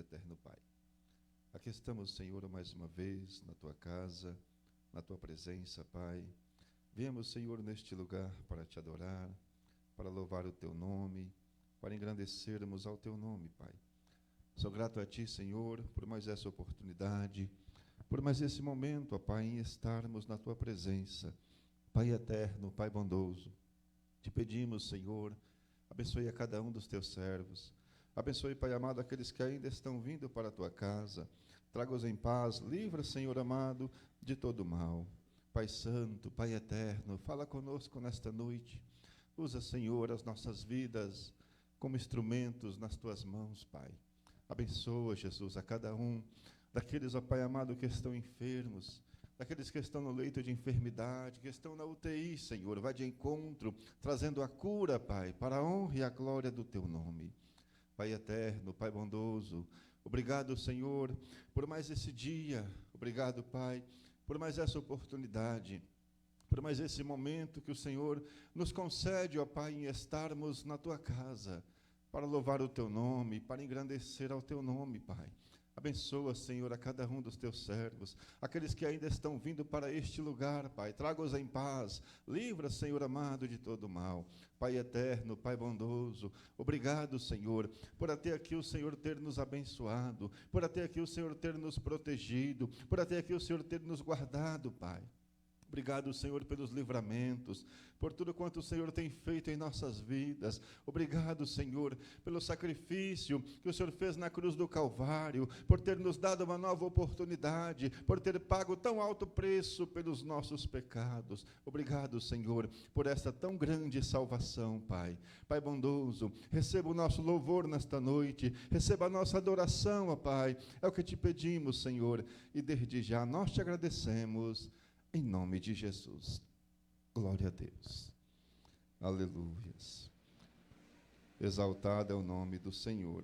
eterno Pai. Aqui estamos, Senhor, mais uma vez na Tua casa, na Tua presença, Pai. Viemos, Senhor, neste lugar para Te adorar, para louvar o Teu nome, para engrandecermos ao Teu nome, Pai. Sou grato a Ti, Senhor, por mais essa oportunidade, por mais esse momento, ó Pai, em estarmos na Tua presença. Pai eterno, Pai bondoso, Te pedimos, Senhor, abençoe a cada um dos Teus servos. Abençoe, Pai amado, aqueles que ainda estão vindo para a Tua casa. Traga-os em paz, livra, Senhor amado, de todo mal. Pai santo, Pai eterno, fala conosco nesta noite. Usa, Senhor, as nossas vidas como instrumentos nas Tuas mãos, Pai. Abençoa, Jesus, a cada um daqueles, ó Pai amado, que estão enfermos, daqueles que estão no leito de enfermidade, que estão na UTI, Senhor. Vai de encontro, trazendo a cura, Pai, para a honra e a glória do Teu nome. Pai eterno, Pai bondoso, obrigado, Senhor, por mais esse dia. Obrigado, Pai, por mais essa oportunidade, por mais esse momento que o Senhor nos concede, ó Pai, em estarmos na Tua casa, para louvar o Teu nome, para engrandecer ao Teu nome, Pai. Abençoa, Senhor, a cada um dos Teus servos, aqueles que ainda estão vindo para este lugar, Pai. Traga-os em paz, livra, Senhor amado, de todo mal. Pai eterno, Pai bondoso, obrigado, Senhor, por até aqui o Senhor ter nos abençoado, por até aqui o Senhor ter nos protegido, por até aqui o Senhor ter nos guardado, Pai. Obrigado, Senhor, pelos livramentos, por tudo quanto o Senhor tem feito em nossas vidas. Obrigado, Senhor, pelo sacrifício que o Senhor fez na cruz do Calvário, por ter nos dado uma nova oportunidade, por ter pago tão alto preço pelos nossos pecados. Obrigado, Senhor, por esta tão grande salvação, Pai. Pai bondoso, receba o nosso louvor nesta noite, receba a nossa adoração, ó Pai. É o que te pedimos, Senhor, e desde já nós te agradecemos. Em nome de Jesus. Glória a Deus. Aleluias. Exaltado é o nome do Senhor.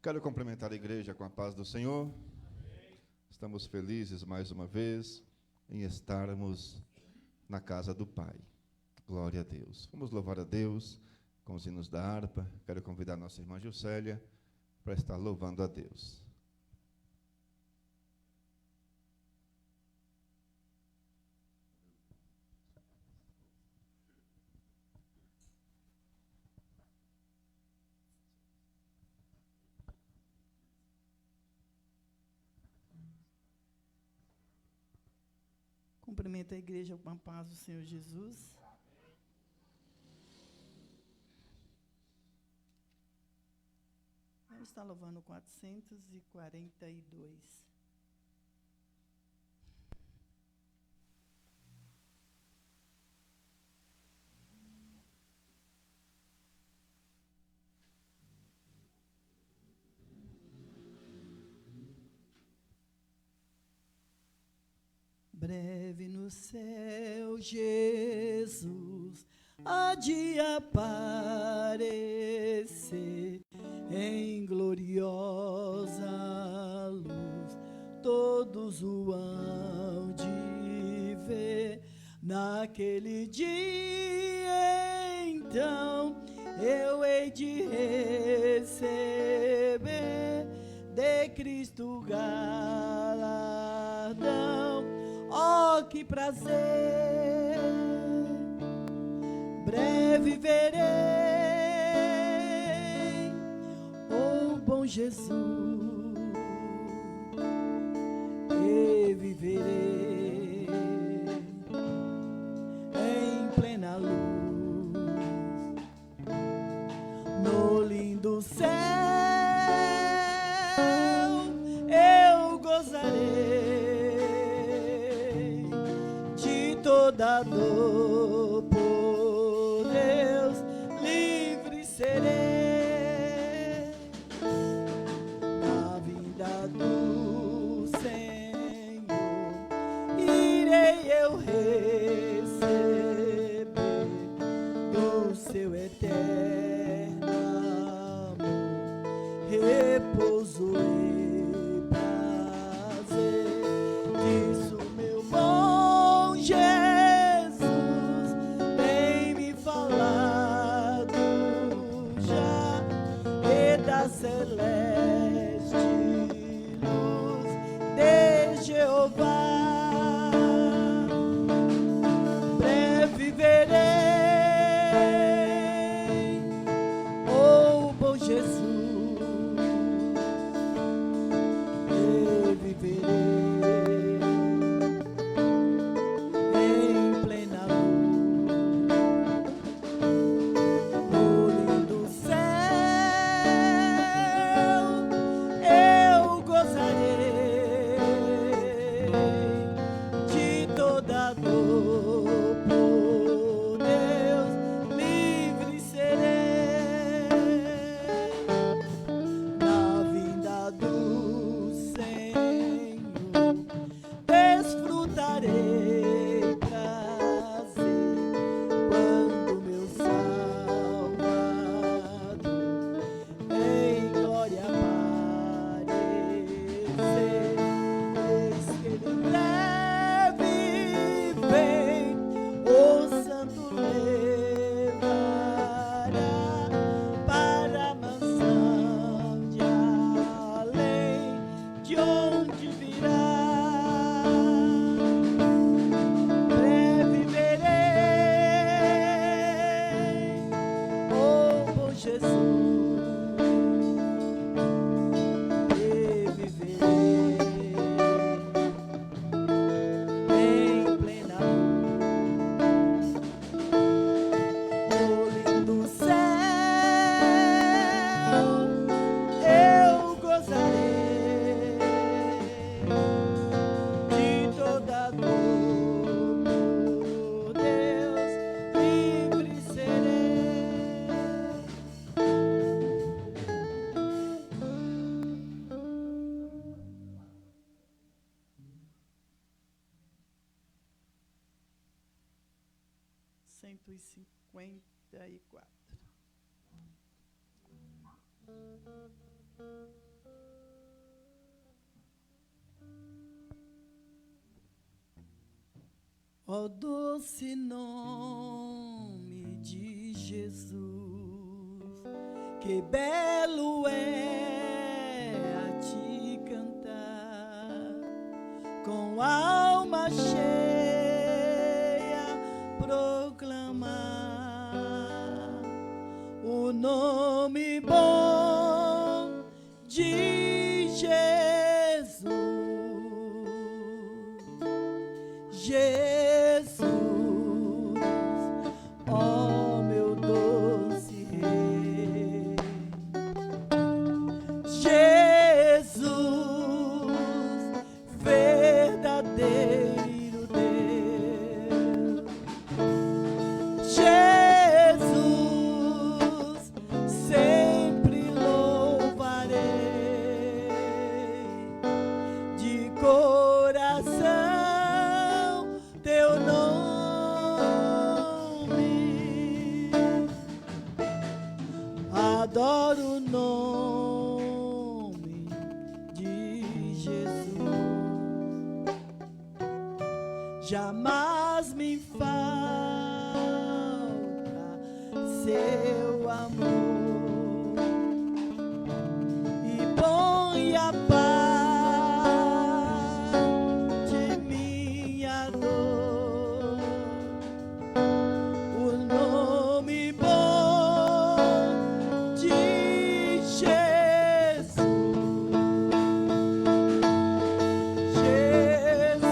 Quero cumprimentar a igreja com a paz do Senhor. Amém. Estamos felizes mais uma vez em estarmos na casa do Pai. Glória a Deus. Vamos louvar a Deus com os hinos da harpa. Quero convidar a nossa irmã Juscelia para estar louvando a Deus. Cumprimento a igreja com a paz do Senhor Jesus. Vamos estar louvando 442. Breve no céu, Jesus há de aparecer em gloriosa luz. Todos o hão de ver naquele dia. Então eu hei de receber de Cristo galardão. Oh, que prazer, breve verei o bom Jesus e viverei em plena luz, no lindo céu eu gozarei toda dor, por Deus livre serei. Na vinda do Senhor irei eu receber do seu eterno amor repouso e prazer. Disso meu bom Jesus tem me falado já, e da celeste 154. Ó doce nome de Jesus, que belo é a te cantar, com alma cheia proclamar o nome bom de Jesus. Jesus, ó meu doce Rei, Jesus, verdadeiro Deus, Jesus, sempre louvarei de coração teu nome, adoro o nome de Jesus, jamais me falta seu amor, e põe a paz de minha dor, o nome bom de Jesus. Jesus,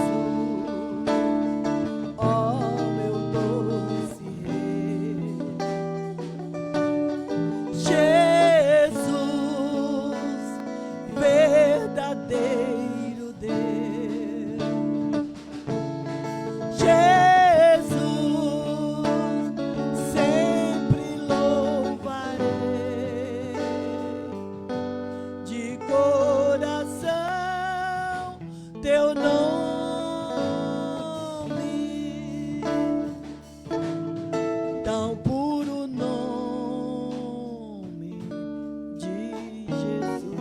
ó meu doce Rei, Jesus, verdadeiro Deus, Jesus, sempre louvarei de coração teu nome, tão puro nome de Jesus,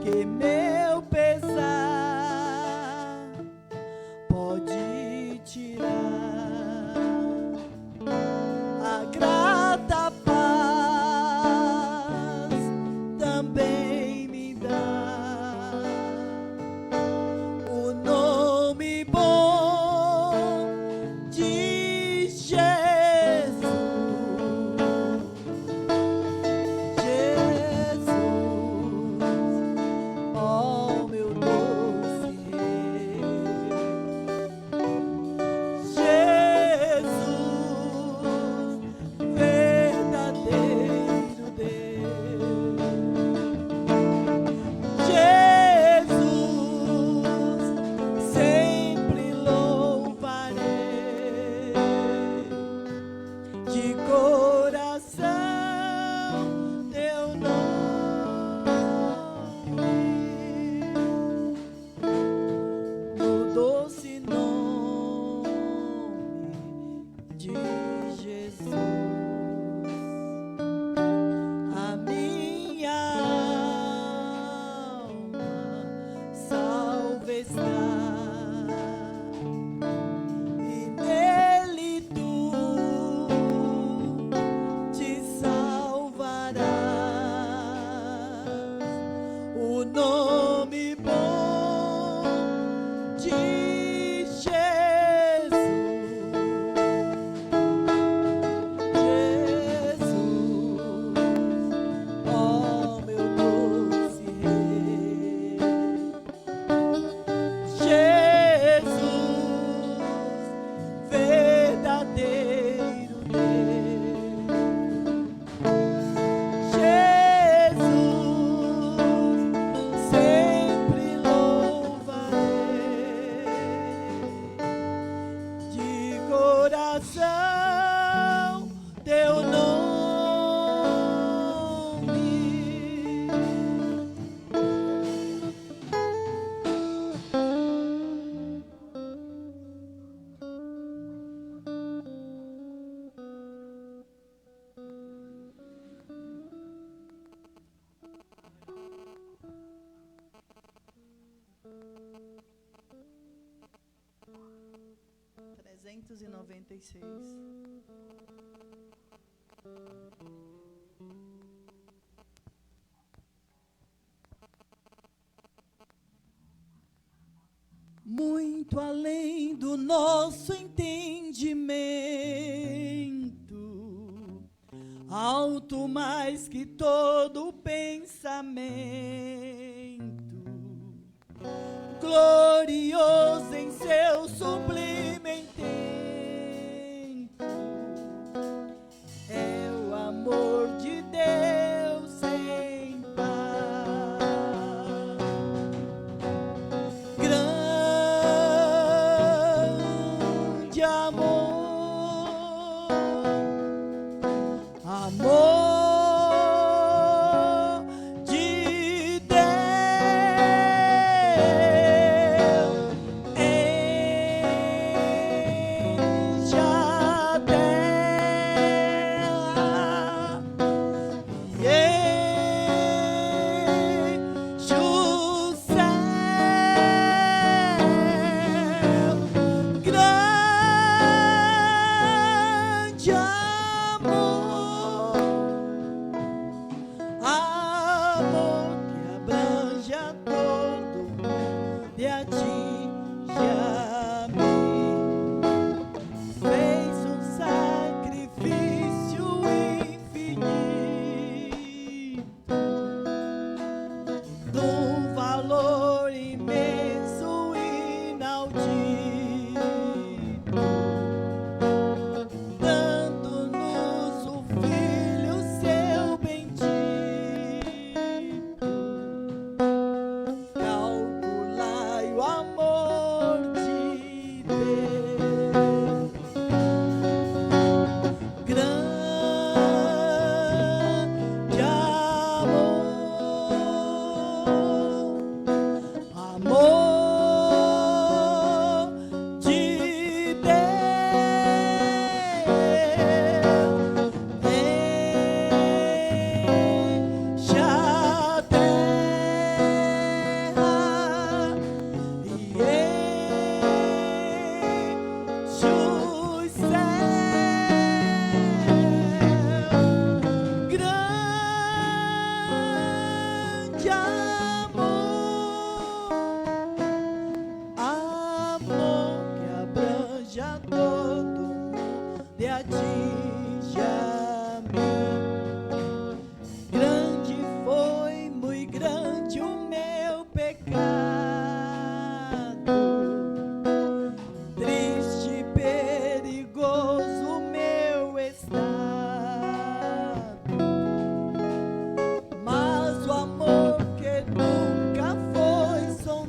que meu pesar pode tirar, a grata paz também me dá, o nome bom de Jesus. Jesus, ó meu doce Rei, Jesus, verdadeiro Deus, Jesus, sempre louvarei de coração teu nome, no doce nome de Jesus, a minha alma salva está, e nele tu te salvarás, o nome bom de Jesus. Jesus, ó meu doce Rei, Jesus, verdadeiro Deus, Jesus, sempre louvarei de coração teu nome. 396. Muito além do nosso entendimento, alto mais que todo pensamento, glorioso em seu sublime intento, é o amor de Deus sem par. Grande amor, amor de Deus, enche a terra e enche o céu. Grande amor, amor que abrange a todo mundo e atinge a mim. Fez um sacrifício infinito, de um valor imenso, inaudito, dando-nos o Filho seu bendito. Calculai o amor de Deus. Grande amor, amor de Deus, enche a terra e enche os céus. Grande amor, amor que abrange a todo mundo e atinge a mim. Grande foi, muito grande o meu pecado, triste e perigoso o meu estado, mas o amor que nunca foi sondado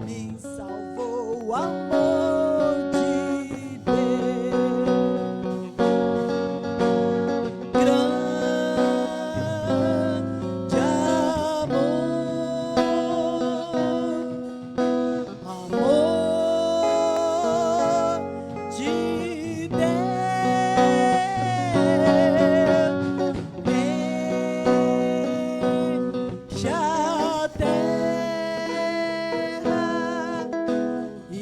me salvou, o amor de Deus. Grande amor, amor de Deus, enche a terra e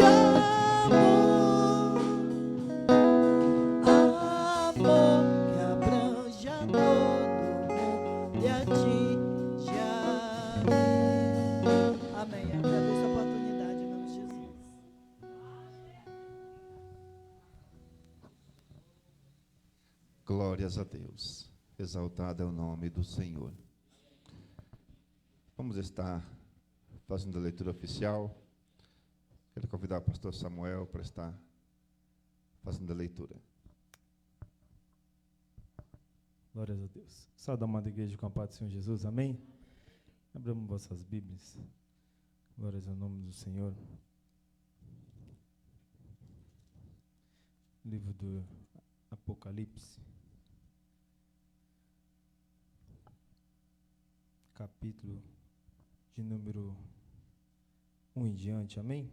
amor, amor que abrange a todo mundo e atinge a mim. Amém. Agradeço a oportunidade em nome de Jesus. Glórias a Deus. Exaltado é o nome do Senhor. Vamos estar fazendo a leitura oficial. Quero convidar o pastor Samuel para estar fazendo a leitura. Glórias a Deus. Saúde, amada igreja, com a paz do Senhor Jesus. Amém? Abramos vossas Bíblias. Glórias ao nome do Senhor. Livro do Apocalipse. Capítulo de número 1 em diante. Amém?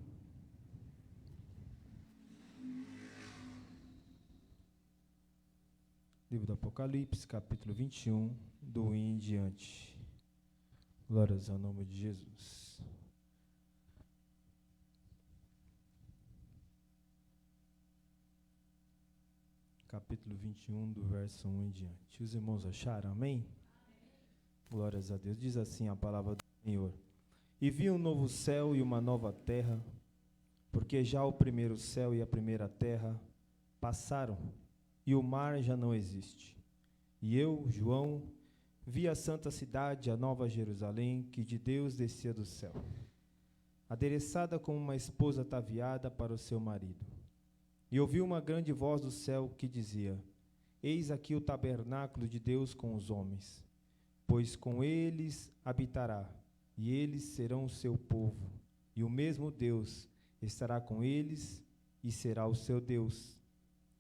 Livro do Apocalipse, capítulo 21, do 1 em diante. Glórias ao nome de Jesus. Capítulo 21, do verso 1 em diante. Os irmãos acharam? Amém? Glórias a Deus. Diz assim a palavra do Senhor. E vi um novo céu e uma nova terra, porque já o primeiro céu e a primeira terra passaram, e o mar já não existe. E eu, João, vi a santa cidade, a nova Jerusalém, que de Deus descia do céu, adereçada como uma esposa ataviada para o seu marido. E ouvi uma grande voz do céu que dizia: Eis aqui o tabernáculo de Deus com os homens, pois com eles habitará, e eles serão o seu povo, e o mesmo Deus estará com eles, e será o seu Deus.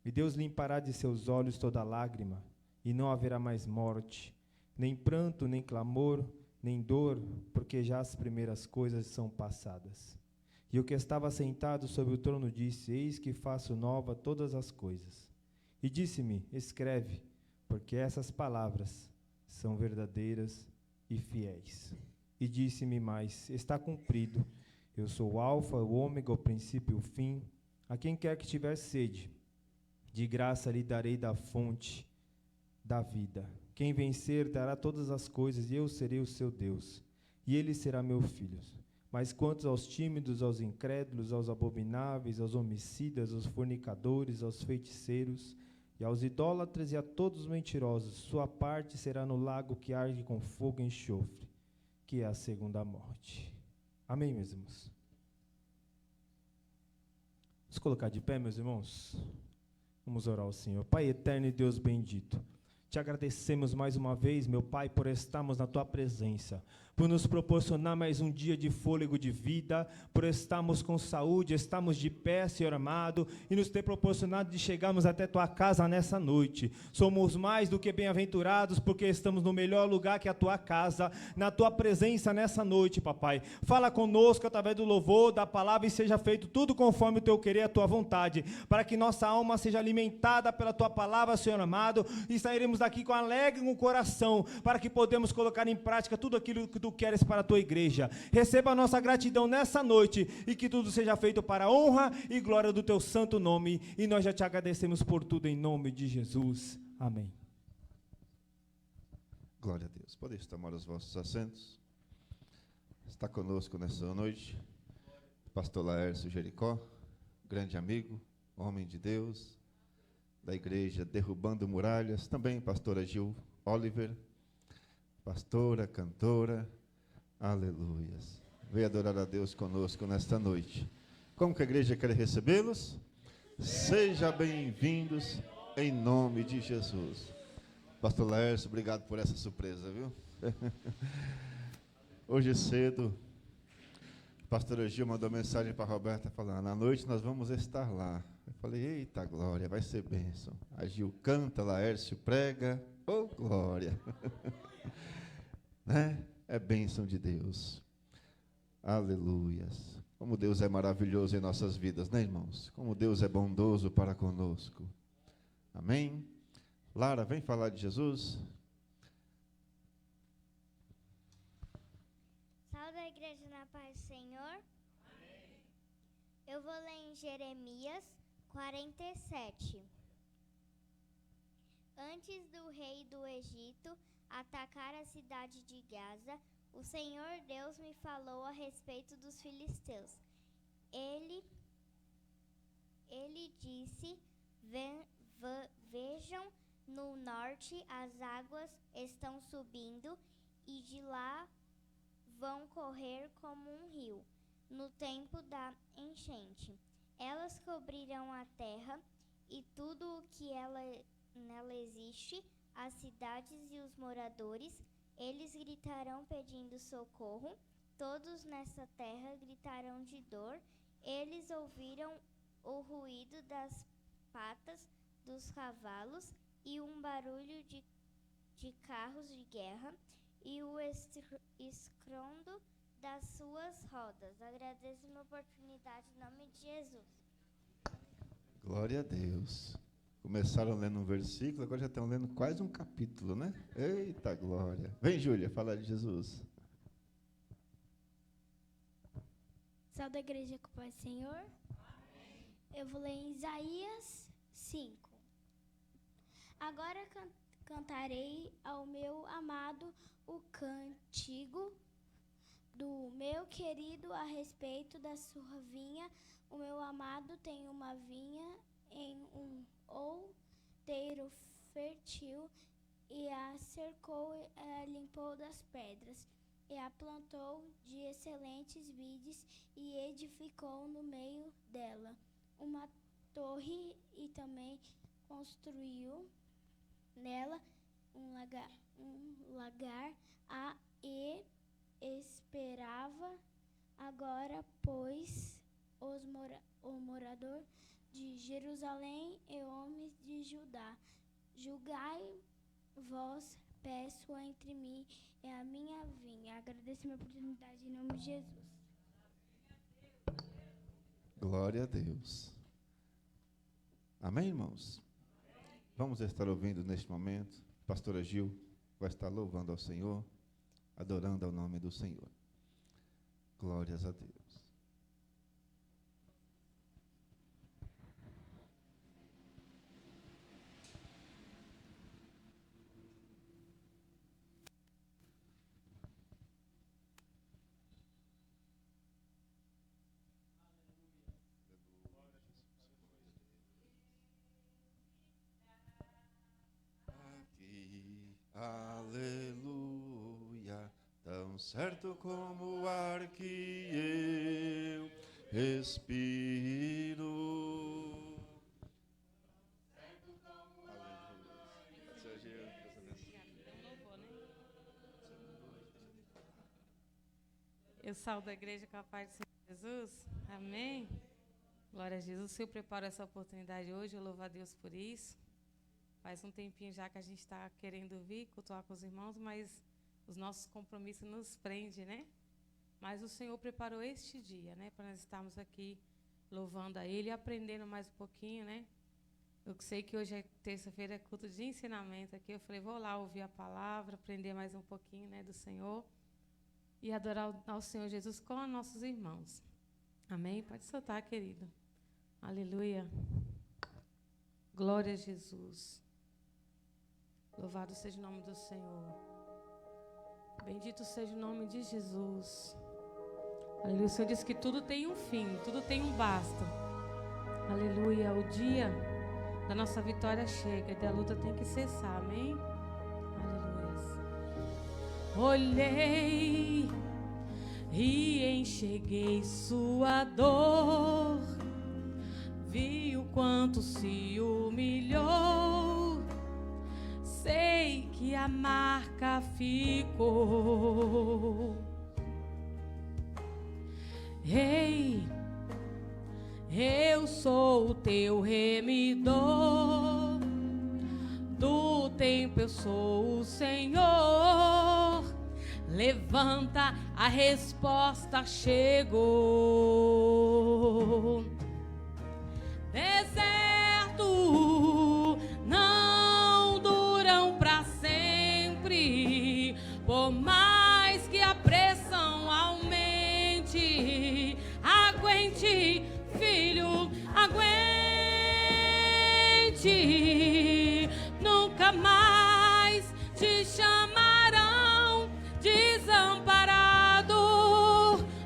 E Deus limpará de seus olhos toda lágrima, e não haverá mais morte, nem pranto, nem clamor, nem dor, porque já as primeiras coisas são passadas. E o que estava sentado sobre o trono disse: Eis que faço nova todas as coisas. E disse-me: Escreve, porque essas palavras são verdadeiras e fiéis. E disse-me mais: Está cumprido. Eu sou o Alfa, o Ômega, o princípio e o fim. A quem quer que tiver sede, de graça lhe darei da fonte da vida. Quem vencer dará todas as coisas, e eu serei o seu Deus, e ele será meu filho. Mas quanto aos tímidos, aos incrédulos, aos abomináveis, aos homicidas, aos fornicadores, aos feiticeiros, e aos idólatras e a todos os mentirosos, sua parte será no lago que arde com fogo e enxofre, que é a segunda morte. Amém, meus irmãos? Vamos colocar de pé, meus irmãos? Vamos orar ao Senhor. Pai eterno e Deus bendito, te agradecemos mais uma vez, meu Pai, por estarmos na Tua presença, por nos proporcionar mais um dia de fôlego de vida, por estarmos com saúde, estarmos de pé, Senhor amado, e nos ter proporcionado de chegarmos até Tua casa nessa noite. Somos mais do que bem-aventurados, porque estamos no melhor lugar que a Tua casa, na Tua presença nessa noite, Papai. Fala conosco através do louvor, da palavra, e seja feito tudo conforme o Teu querer e a Tua vontade, para que nossa alma seja alimentada pela Tua palavra, Senhor amado, e sairemos daqui com alegre no coração, para que podemos colocar em prática tudo aquilo que Tu queres para a Tua igreja. Receba a nossa gratidão nessa noite, e que tudo seja feito para a honra e glória do Teu santo nome, e nós já Te agradecemos por tudo em nome de Jesus. Amém. Glória a Deus. Podem tomar os vossos assentos. Está conosco nessa noite pastor Laércio Jericó, grande amigo, homem de Deus, da igreja Derrubando Muralhas, também pastora Gil Oliver, pastora, cantora, aleluias. Venha adorar a Deus conosco nesta noite. Como que a igreja quer recebê-los? Sejam bem-vindos em nome de Jesus. Pastor Laércio, obrigado por essa surpresa, viu? Hoje cedo, a pastora Gil mandou mensagem para a Roberta falando: à noite nós vamos estar lá. Eu falei: eita glória, vai ser bênção. A Gil canta, Laércio prega, ô glória. Né? É bênção de Deus. Aleluias. Como Deus é maravilhoso em nossas vidas, né, irmãos? Como Deus é bondoso para conosco. Amém? Lara, vem falar de Jesus. Salve a igreja na paz do Senhor. Amém. Eu vou ler em Jeremias 47. Antes do rei do Egito atacar a cidade de Gaza, o Senhor Deus me falou a respeito dos filisteus. Ele disse: Vejam, no norte as águas estão subindo e de lá vão correr como um rio, no tempo da enchente. Elas cobrirão a terra e tudo o que nela existe, as cidades e os moradores. Eles gritarão pedindo socorro, todos nessa terra gritarão de dor. Eles ouviram o ruído das patas dos cavalos e um barulho de carros de guerra e o estrondo das suas rodas. Agradeço uma oportunidade em nome de Jesus. Glória a Deus. Começaram lendo um versículo, agora já estão lendo quase um capítulo, né? Eita glória. Vem, Júlia, falar de Jesus. Salve da igreja com o Pai Senhor. Amém. Eu vou ler em Isaías 5. Agora cantarei ao meu amado o cântico do meu querido a respeito da sua vinha. O meu amado tem uma vinha em um outeiro fértil, e a cercou e a limpou das pedras, e a plantou de excelentes vides, e edificou no meio dela uma torre, e também construiu nela um lagar e esperava. Agora, pois, o morador de Jerusalém e homens de Judá, julgai vós, peço entre mim e a minha vinha. Agradeço a minha oportunidade em nome de Jesus. Glória a Deus. Amém, irmãos? Vamos estar ouvindo neste momento. Pastora Gil vai estar louvando ao Senhor, adorando ao nome do Senhor. Glórias a Deus. Aleluia, tão certo como o ar que eu respiro. Eu saúdo a igreja com a paz do Senhor Jesus. Amém. Glória a Jesus. O Senhor preparou essa oportunidade hoje, eu louvo a Deus por isso. Faz um tempinho já que a gente está querendo vir, cultuar com os irmãos, mas os nossos compromissos nos prendem, né? Mas o Senhor preparou este dia, né? Para nós estarmos aqui louvando a Ele e aprendendo mais um pouquinho, né? Eu sei que hoje é terça-feira, é culto de ensinamento aqui. Eu falei, vou lá ouvir a palavra, aprender mais um pouquinho, né, do Senhor e adorar ao Senhor Jesus com os nossos irmãos. Amém? Pode soltar, querido. Aleluia. Glória a Jesus. Louvado seja o nome do Senhor. Bendito seja o nome de Jesus. Aleluia. O Senhor diz que tudo tem um fim, tudo tem um basta. Aleluia. O dia da nossa vitória chega e da luta tem que cessar. Amém? Aleluia. Olhei e enxerguei sua dor. Vi o quanto se humilhou. Sei que a marca ficou. Ei, eu sou o teu remidor. Do tempo eu sou o Senhor. Levanta, a resposta chegou. Deserto não duram para sempre, por mais que a pressão aumente, aguente mente, nunca mais te chamarão desamparado,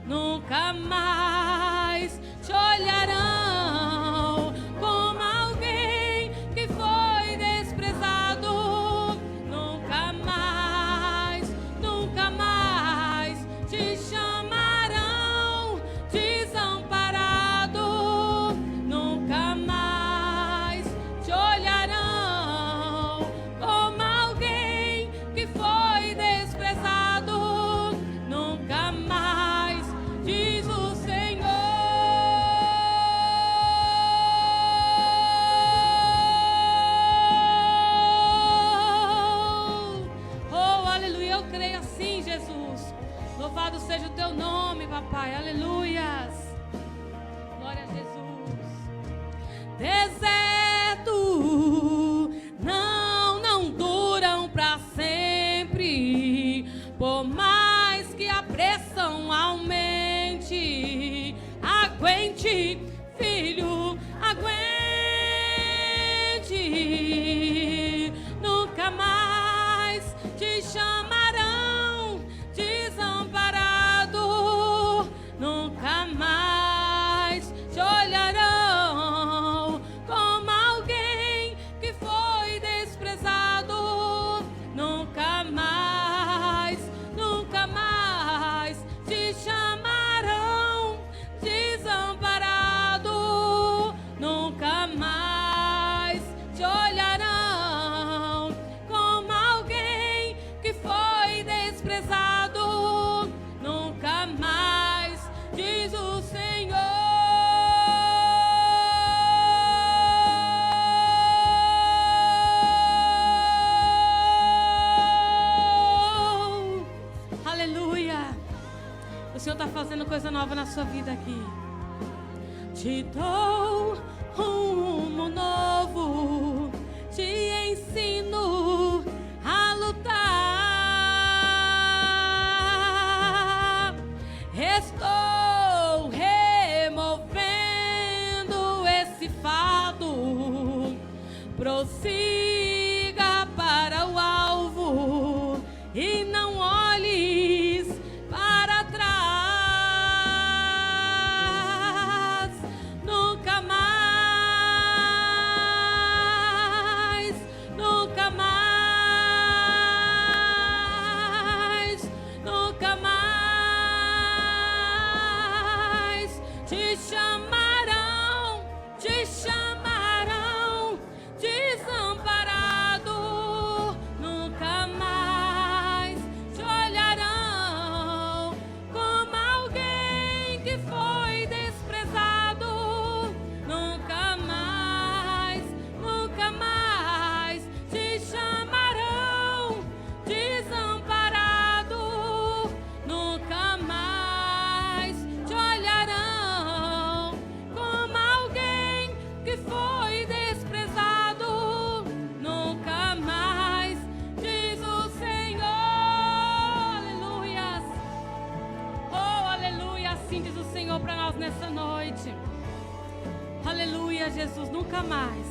nunca mais te olharão como alguém que foi desprezado, nunca mais te chamarão desamparado, nunca mais te olharão como alguém que foi desprezado, nunca mais, diz o Senhor. Oh, aleluia, eu creio assim, Jesus. Louvado seja o teu nome, papai, aleluias. Glória a Jesus. Deserto não duram pra sempre, por mais que a pressão aumente. Aguente, filho, aguente. Nunca mais te chamarão desamparado, nunca mais te olharão como alguém que foi desprezado, nunca mais te chamarão desamparado, nunca mais te olharão como alguém que foi desprezado, nunca mais, diz o Senhor. Aleluia. O Senhor está fazendo coisa nova na sua vida aqui. Te dou um rumo novo, te ensino a lutar. Estou removendo esse fardo. Prossiga para o alvo e não olhes para trás. Nunca mais te chamarão desamparado, nunca mais te olharão como alguém que foi desprezado, nunca mais te chamarão desamparado, nunca mais te olharão como alguém que foi desprezado, nunca mais, diz o Senhor. Aleluias. Oh, aleluia, assim diz o Senhor para nós nessa noite. Aleluia, Jesus, nunca mais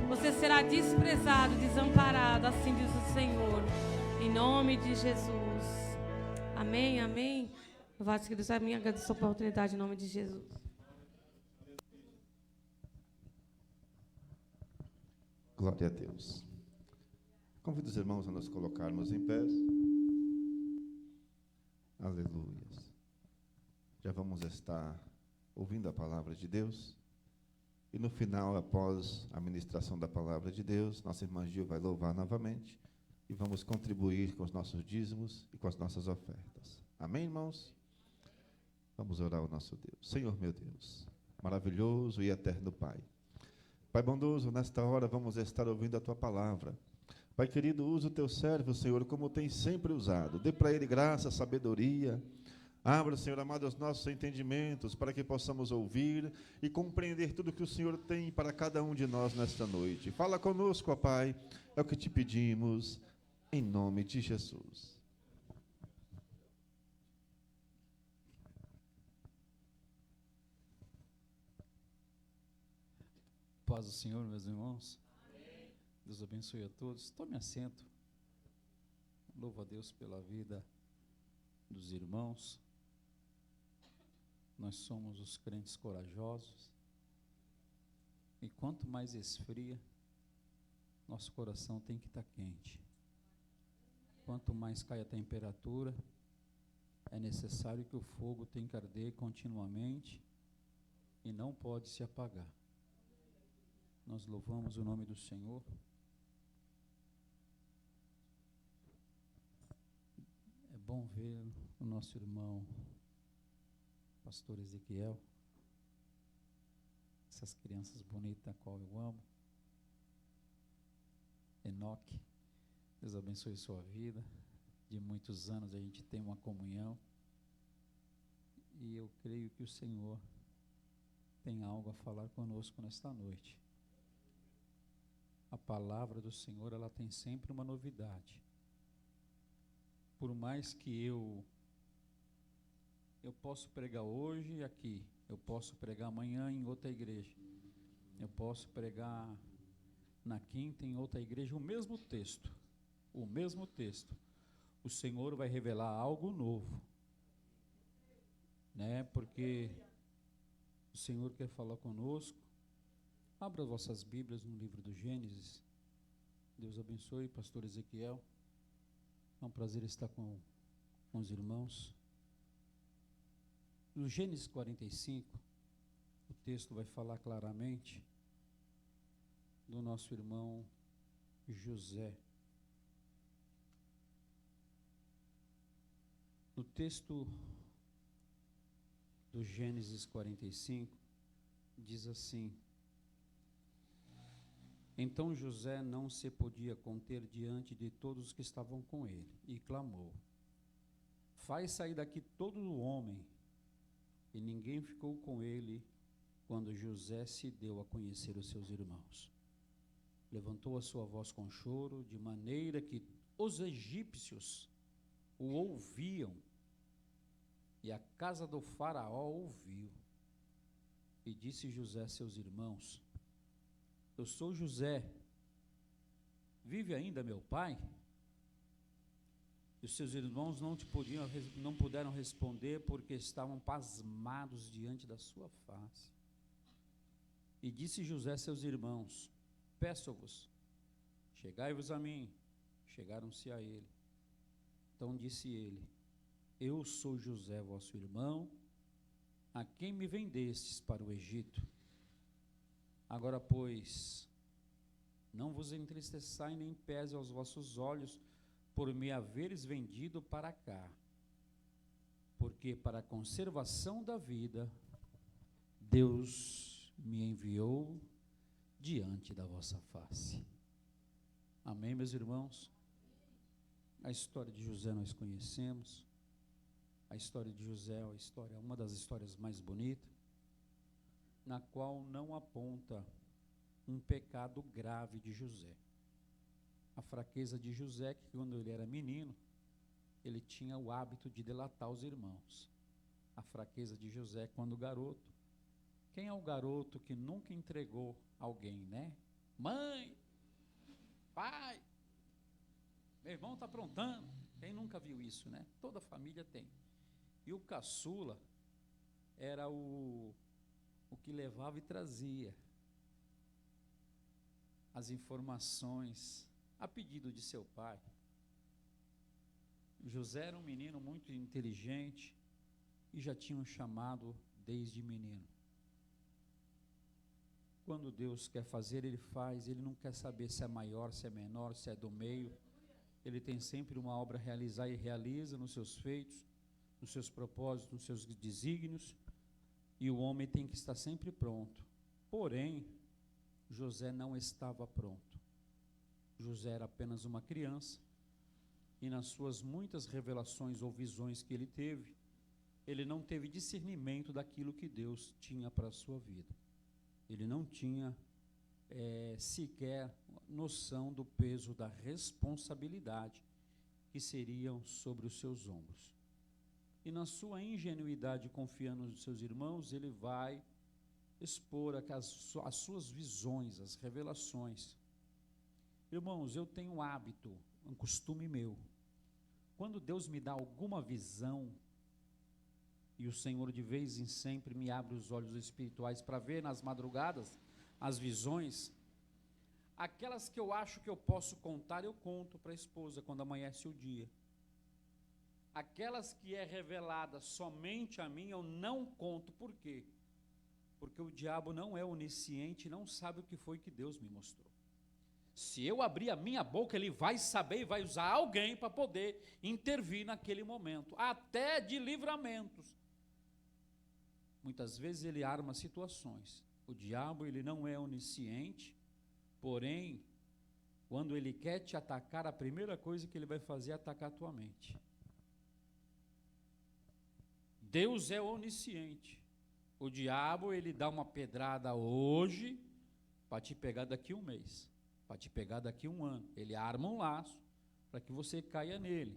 você será desprezado, desamparado, assim diz o Senhor, em nome de Jesus. Amém, amém. Louvado seja Deus, a minha agradeço a oportunidade em nome de Jesus. Glória a Deus. Convido os irmãos a nos colocarmos em pé. Aleluia. Já vamos estar ouvindo a palavra de Deus. E no final, após a ministração da palavra de Deus, nossa irmã Gil vai louvar novamente e vamos contribuir com os nossos dízimos e com as nossas ofertas. Amém, irmãos? Vamos orar ao nosso Deus. Senhor, meu Deus, maravilhoso e eterno Pai. Pai bondoso, nesta hora vamos estar ouvindo a Tua palavra. Pai querido, usa o Teu servo, Senhor, como tem sempre usado. Dê para ele graça, sabedoria. Abra, Senhor amado, os nossos entendimentos para que possamos ouvir e compreender tudo que o Senhor tem para cada um de nós nesta noite. Fala conosco, ó Pai, é o que te pedimos, em nome de Jesus. Paz do Senhor, meus irmãos. Deus abençoe a todos. Tome assento. Louvo a Deus pela vida dos irmãos. Nós somos os crentes corajosos. E quanto mais esfria, nosso coração tem que estar quente. Quanto mais cai a temperatura, é necessário que o fogo tenha que arder continuamente e não pode se apagar. Nós louvamos o nome do Senhor. É bom ver o nosso irmão, pastor Ezequiel, essas crianças bonitas, a qual eu amo. Enoque, Deus abençoe sua vida. De muitos anos a gente tem uma comunhão. E eu creio que o Senhor tem algo a falar conosco nesta noite. A palavra do Senhor, ela tem sempre uma novidade. Por mais que eu posso pregar hoje aqui, eu posso pregar amanhã em outra igreja, eu posso pregar na quinta em outra igreja, o mesmo texto, o Senhor vai revelar algo novo, né? Porque o Senhor quer falar conosco. Abra as vossas Bíblias no livro do Gênesis. Deus abençoe, pastor Ezequiel. É um prazer estar com os irmãos. No Gênesis 45, o texto vai falar claramente do nosso irmão José. No texto do Gênesis 45, diz assim: então José não se podia conter diante de todos os que estavam com ele, e clamou: faz sair daqui todo o homem. E ninguém ficou com ele quando José se deu a conhecer os seus irmãos. Levantou a sua voz com choro, de maneira que os egípcios o ouviam, e a casa do faraó ouviu. E disse José a seus irmãos: eu sou José, vive ainda meu pai? E os seus irmãos não puderam responder, porque estavam pasmados diante da sua face. E disse José a seus irmãos: peço-vos, chegai-vos a mim. Chegaram-se a ele. Então disse ele: eu sou José, vosso irmão, a quem me vendestes para o Egito. Agora, pois, não vos entristeçai nem pese aos vossos olhos por me haveres vendido para cá, porque para a conservação da vida Deus me enviou diante da vossa face. Amém, meus irmãos? A história de José nós conhecemos. A história de José é uma das histórias mais bonitas, na qual não aponta um pecado grave de José. A fraqueza de José, que quando ele era menino, ele tinha o hábito de delatar os irmãos. A fraqueza de José quando garoto. Quem é o garoto que nunca entregou alguém, né? Mãe, pai, meu irmão está aprontando. Quem nunca viu isso, né? Toda família tem. E o caçula era o que levava e trazia as informações a pedido de seu pai. José era um menino muito inteligente e já tinha um chamado desde menino. Quando Deus quer fazer, Ele faz. Ele não quer saber se é maior, se é menor, se é do meio. Ele tem sempre uma obra a realizar e realiza nos seus feitos, nos seus propósitos, nos seus desígnios, e o homem tem que estar sempre pronto. Porém, José não estava pronto. José era apenas uma criança, e nas suas muitas revelações ou visões que ele não teve discernimento daquilo que Deus tinha para a sua vida. Ele não tinha sequer noção do peso da responsabilidade que seriam sobre os seus ombros. E na sua ingenuidade, confiando nos seus irmãos, ele vai expor as suas visões, as revelações. Irmãos, eu tenho um hábito, um costume meu. Quando Deus me dá alguma visão, e o Senhor de vez em sempre me abre os olhos espirituais para ver nas madrugadas as visões, aquelas que eu acho que eu posso contar, eu conto para a esposa quando amanhece o dia. Aquelas que é revelada somente a mim, eu não conto. Por quê? Porque o diabo não é onisciente, não sabe o que foi que Deus me mostrou. Se eu abrir a minha boca, ele vai saber e vai usar alguém para poder intervir naquele momento, até de livramentos. Muitas vezes ele arma situações. O diabo, ele não é onisciente, porém, quando ele quer te atacar, a primeira coisa que ele vai fazer é atacar a tua mente. Deus é onisciente. O diabo, ele dá uma pedrada hoje para te pegar daqui um mês, para te pegar daqui um ano. Ele arma um laço para que você caia nele.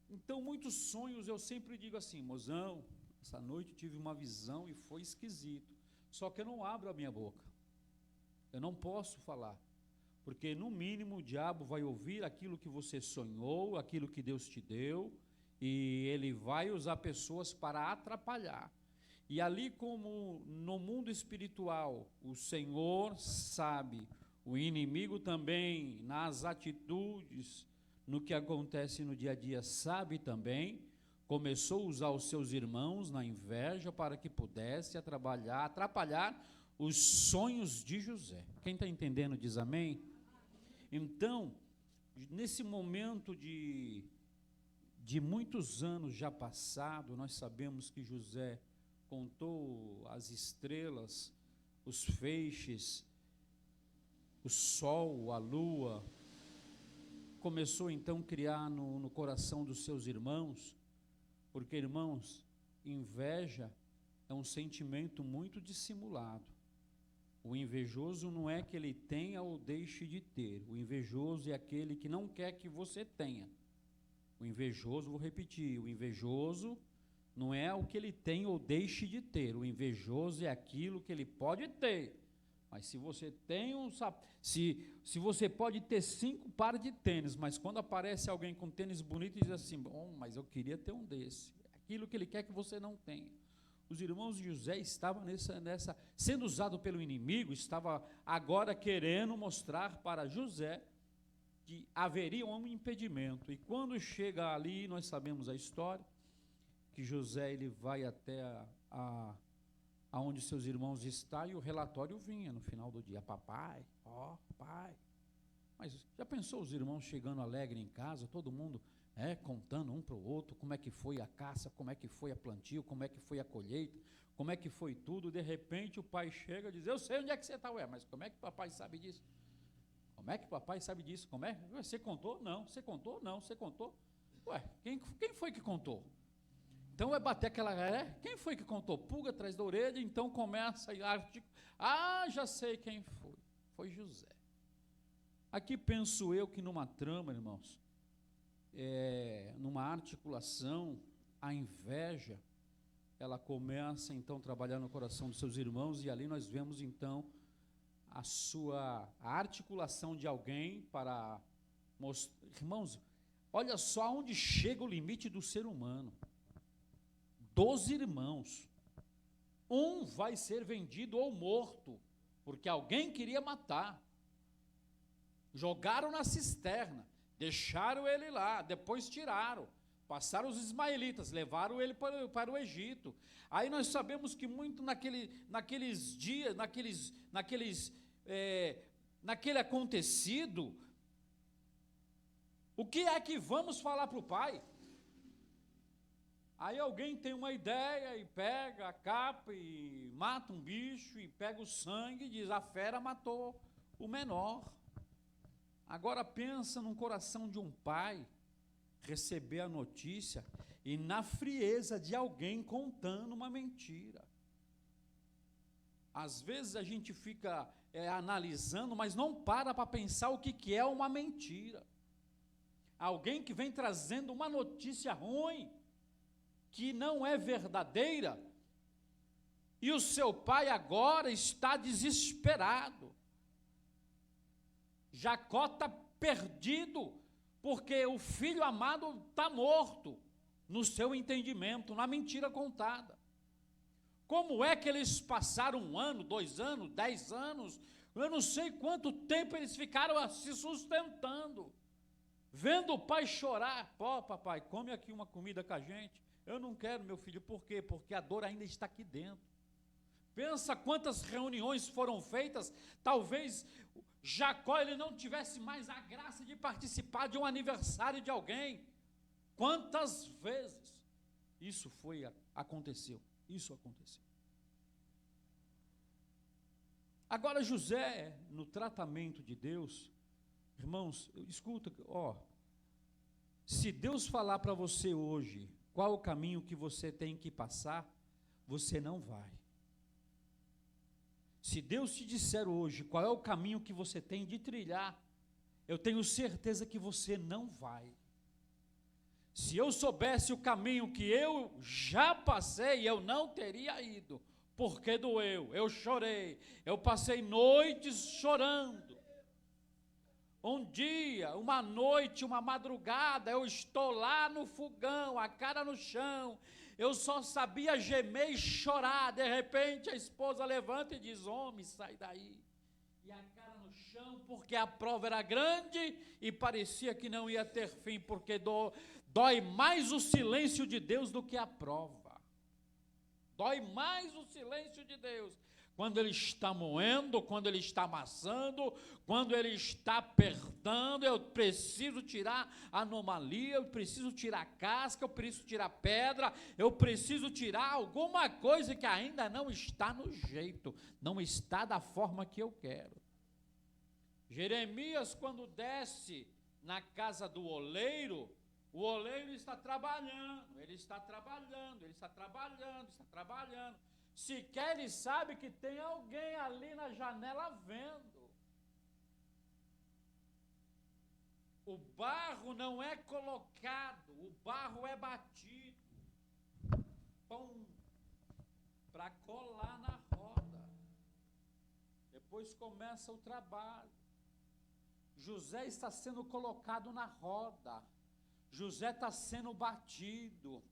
Então, muitos sonhos eu sempre digo assim: mozão, essa noite eu tive uma visão e foi esquisito. Só que eu não abro a minha boca. Eu não posso falar. Porque no mínimo o diabo vai ouvir aquilo que você sonhou, aquilo que Deus te deu, e ele vai usar pessoas para atrapalhar. E ali, como no mundo espiritual, o Senhor sabe, o inimigo também, nas atitudes, no que acontece no dia a dia, sabe também, começou a usar os seus irmãos na inveja para que pudesse atrapalhar os sonhos de José. Quem está entendendo diz amém? Então, nesse momento de muitos anos já passado, nós sabemos que José contou as estrelas, os feixes, o sol, a lua, começou então a criar no coração dos seus irmãos, porque, irmãos, inveja é um sentimento muito dissimulado. O invejoso não é que ele tenha ou deixe de ter, o invejoso é aquele que não quer que você tenha. O invejoso, vou repetir, o invejoso não é o que ele tem ou deixe de ter, o invejoso é aquilo que ele pode ter. Mas se você tem se você pode ter 5 pares de tênis, mas quando aparece alguém com tênis bonito e diz assim: bom, mas eu queria ter um desse, aquilo que ele quer que você não tenha. Os irmãos de José estavam sendo usado pelo inimigo, estava agora querendo mostrar para José que haveria um impedimento. E quando chega ali, nós sabemos a história, que José ele vai até aonde seus irmãos estão, e o relatório vinha no final do dia: papai, pai. Mas já pensou os irmãos chegando alegre em casa, todo mundo contando um para o outro como é que foi a caça, como é que foi a plantio, como é que foi a colheita, como é que foi tudo. De repente o pai chega e diz: eu sei onde é que você está. Mas como é que papai sabe disso? Como é que papai sabe disso? Como é? Você contou? Não. Você contou? Não. Você contou? Quem foi que contou? Então vai bater aquela... quem foi que contou? Pulga atrás da orelha, então começa a... já sei quem foi. Foi José. Aqui penso eu que numa trama, irmãos, numa articulação, a inveja, ela começa então a trabalhar no coração dos seus irmãos, e ali nós vemos então a articulação de alguém para mostrar. Irmãos, olha só onde chega o limite do ser humano. 12 irmãos, um vai ser vendido ou morto, porque alguém queria matar. Jogaram na cisterna, deixaram ele lá, depois tiraram, passaram os ismaelitas, levaram ele para o Egito. Aí nós sabemos que muito naqueles dias, naquele acontecido, o que é que vamos falar para o pai? Aí alguém tem uma ideia e pega a capa e mata um bicho e pega o sangue e diz: a fera matou o menor. Agora pensa num coração de um pai receber a notícia e na frieza de alguém contando uma mentira. Às vezes a gente fica analisando, mas não para pensar o que é uma mentira. Alguém que vem trazendo uma notícia ruim, que não é verdadeira, e o seu pai agora está desesperado. Jacó está perdido, porque o filho amado está morto, no seu entendimento, na mentira contada. Como é que eles passaram 1 ano, 2 anos, 10 anos, eu não sei quanto tempo eles ficaram se sustentando, vendo o pai chorar. Pô, papai, come aqui uma comida com a gente. Eu não quero, meu filho. Por quê? Porque a dor ainda está aqui dentro. Pensa quantas reuniões foram feitas. Talvez Jacó ele não tivesse mais a graça de participar de um aniversário de alguém. Quantas vezes aconteceu. Isso aconteceu. Agora José, no tratamento de Deus, irmãos, escuta, se Deus falar para você hoje qual o caminho que você tem que passar, você não vai. Se Deus te disser hoje qual é o caminho que você tem de trilhar, eu tenho certeza que você não vai. Se eu soubesse o caminho que eu já passei, eu não teria ido, porque doeu, eu chorei, eu passei noites chorando. Um dia, uma noite, uma madrugada, eu estou lá no fogão, a cara no chão, eu só sabia gemer e chorar. De repente a esposa levanta e diz: homem, sai daí. E a cara no chão, porque a prova era grande e parecia que não ia ter fim, porque dói mais o silêncio de Deus do que a prova. Dói mais o silêncio de Deus. Quando Ele está moendo, quando Ele está amassando, quando Ele está apertando, eu preciso tirar a anomalia, eu preciso tirar casca, eu preciso tirar pedra, eu preciso tirar alguma coisa que ainda não está no jeito, não está da forma que eu quero. Jeremias, quando desce na casa do oleiro, o oleiro está trabalhando, ele está trabalhando, ele está trabalhando, está trabalhando. Sequer ele sabe que tem alguém ali na janela vendo. O barro não é colocado, o barro é batido. Pum, para colar na roda. Depois começa o trabalho. José está sendo colocado na roda. José está sendo batido.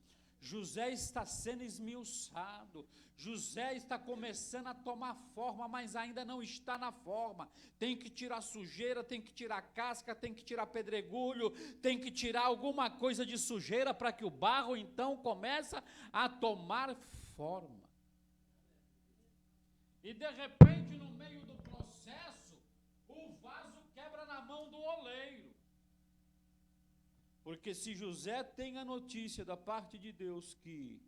José está sendo esmiuçado, José está começando a tomar forma, mas ainda não está na forma. Tem que tirar sujeira, tem que tirar casca, tem que tirar pedregulho, tem que tirar alguma coisa de sujeira para que o barro então comece a tomar forma. E de repente, no meio do processo, o vaso quebra na mão do oleiro. Porque se José tem a notícia da parte de Deus que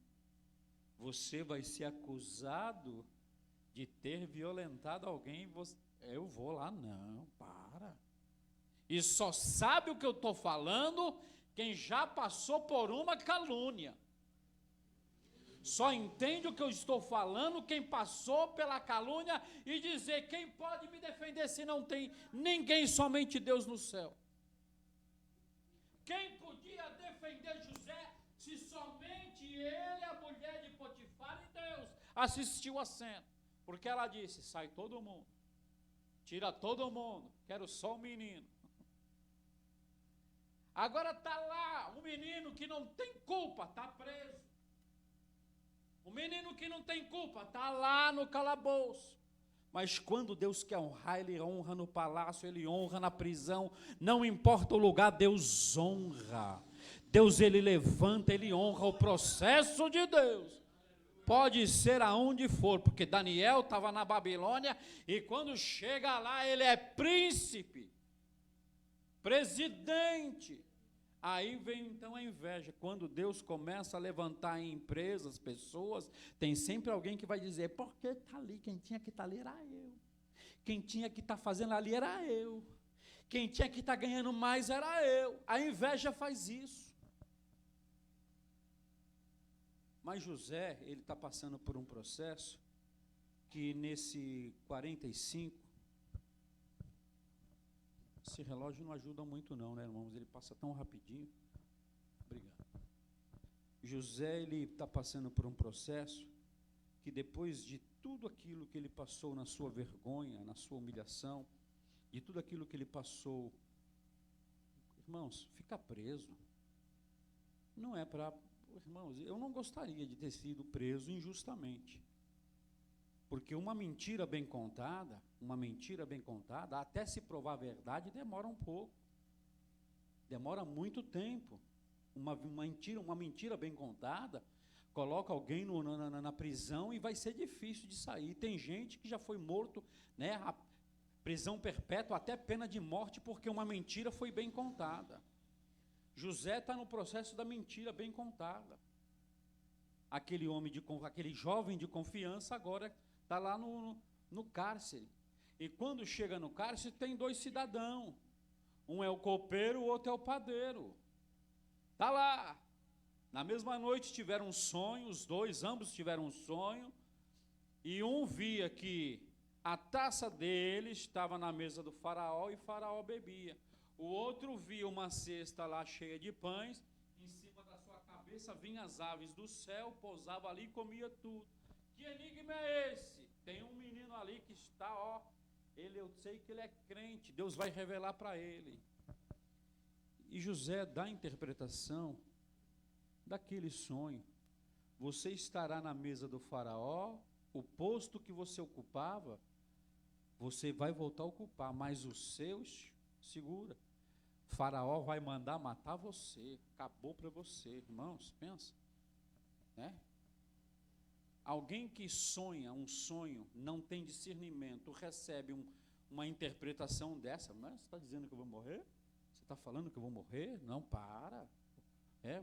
você vai ser acusado de ter violentado alguém, eu vou lá, não, para. E só sabe o que eu estou falando quem já passou por uma calúnia. Só entende o que eu estou falando quem passou pela calúnia e dizer: quem pode me defender se não tem ninguém, somente Deus no céu? Quem podia defender José se somente ele, a mulher de Potifar e Deus assistiu a cena? Porque ela disse: sai todo mundo, tira todo mundo, quero só o menino. Agora está lá, o menino que não tem culpa, está preso. O menino que não tem culpa está lá no calabouço. Mas quando Deus quer honrar, Ele honra no palácio, Ele honra na prisão, não importa o lugar, Deus honra. Deus, Ele levanta, Ele honra o processo de Deus. Pode ser aonde for, porque Daniel estava na Babilônia, e quando chega lá, ele é príncipe, presidente. Aí vem então a inveja. Quando Deus começa a levantar em empresas, pessoas, tem sempre alguém que vai dizer: por que está ali? Quem tinha que estar ali era eu. Quem tinha que estar fazendo ali era eu. Quem tinha que estar ganhando mais era eu. A inveja faz isso. Mas José, ele está passando por um processo que nesse 45, esse relógio não ajuda muito não, né, irmãos? Ele passa tão rapidinho. Obrigado. José, ele está passando por um processo que depois de tudo aquilo que ele passou na sua vergonha, na sua humilhação, de tudo aquilo que ele passou. Irmãos, fica preso. Não é para... Irmãos, eu não gostaria de ter sido preso injustamente. Porque uma mentira bem contada, até se provar a verdade, demora um pouco. Demora muito tempo. Uma mentira bem contada coloca alguém na prisão e vai ser difícil de sair. Tem gente que já foi morto, né, a prisão perpétua, até pena de morte, porque uma mentira foi bem contada. José está no processo da mentira bem contada. Aquele jovem de confiança agora está lá no cárcere. E quando chega no cárcere, tem 2 cidadãos. Um é o copeiro, o outro é o padeiro. Está lá. Na mesma noite tiveram um sonho, ambos tiveram um sonho, e um via que a taça dele estava na mesa do faraó e o faraó bebia. O outro via uma cesta lá cheia de pães, em cima da sua cabeça vinham as aves do céu, pousava ali e comia tudo. Que enigma é esse? Tem um menino ali que está, eu sei que ele é crente, Deus vai revelar para ele. E José dá a interpretação daquele sonho. Você estará na mesa do faraó, o posto que você ocupava, você vai voltar a ocupar, mas os seus, segura. Faraó vai mandar matar você, acabou para você, irmãos, pensa, né? Alguém que sonha um sonho, não tem discernimento, recebe uma interpretação dessa, mas você está dizendo que eu vou morrer? Você está falando que eu vou morrer? Não, para.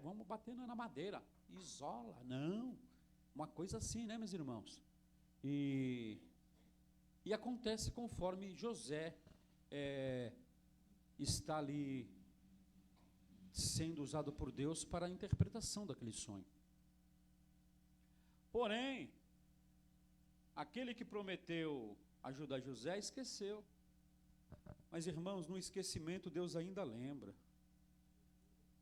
Vamos bater na madeira, isola, não, uma coisa assim, né, meus irmãos? E acontece conforme José está ali sendo usado por Deus para a interpretação daquele sonho. Porém, aquele que prometeu ajudar José esqueceu. Mas, irmãos, no esquecimento Deus ainda lembra.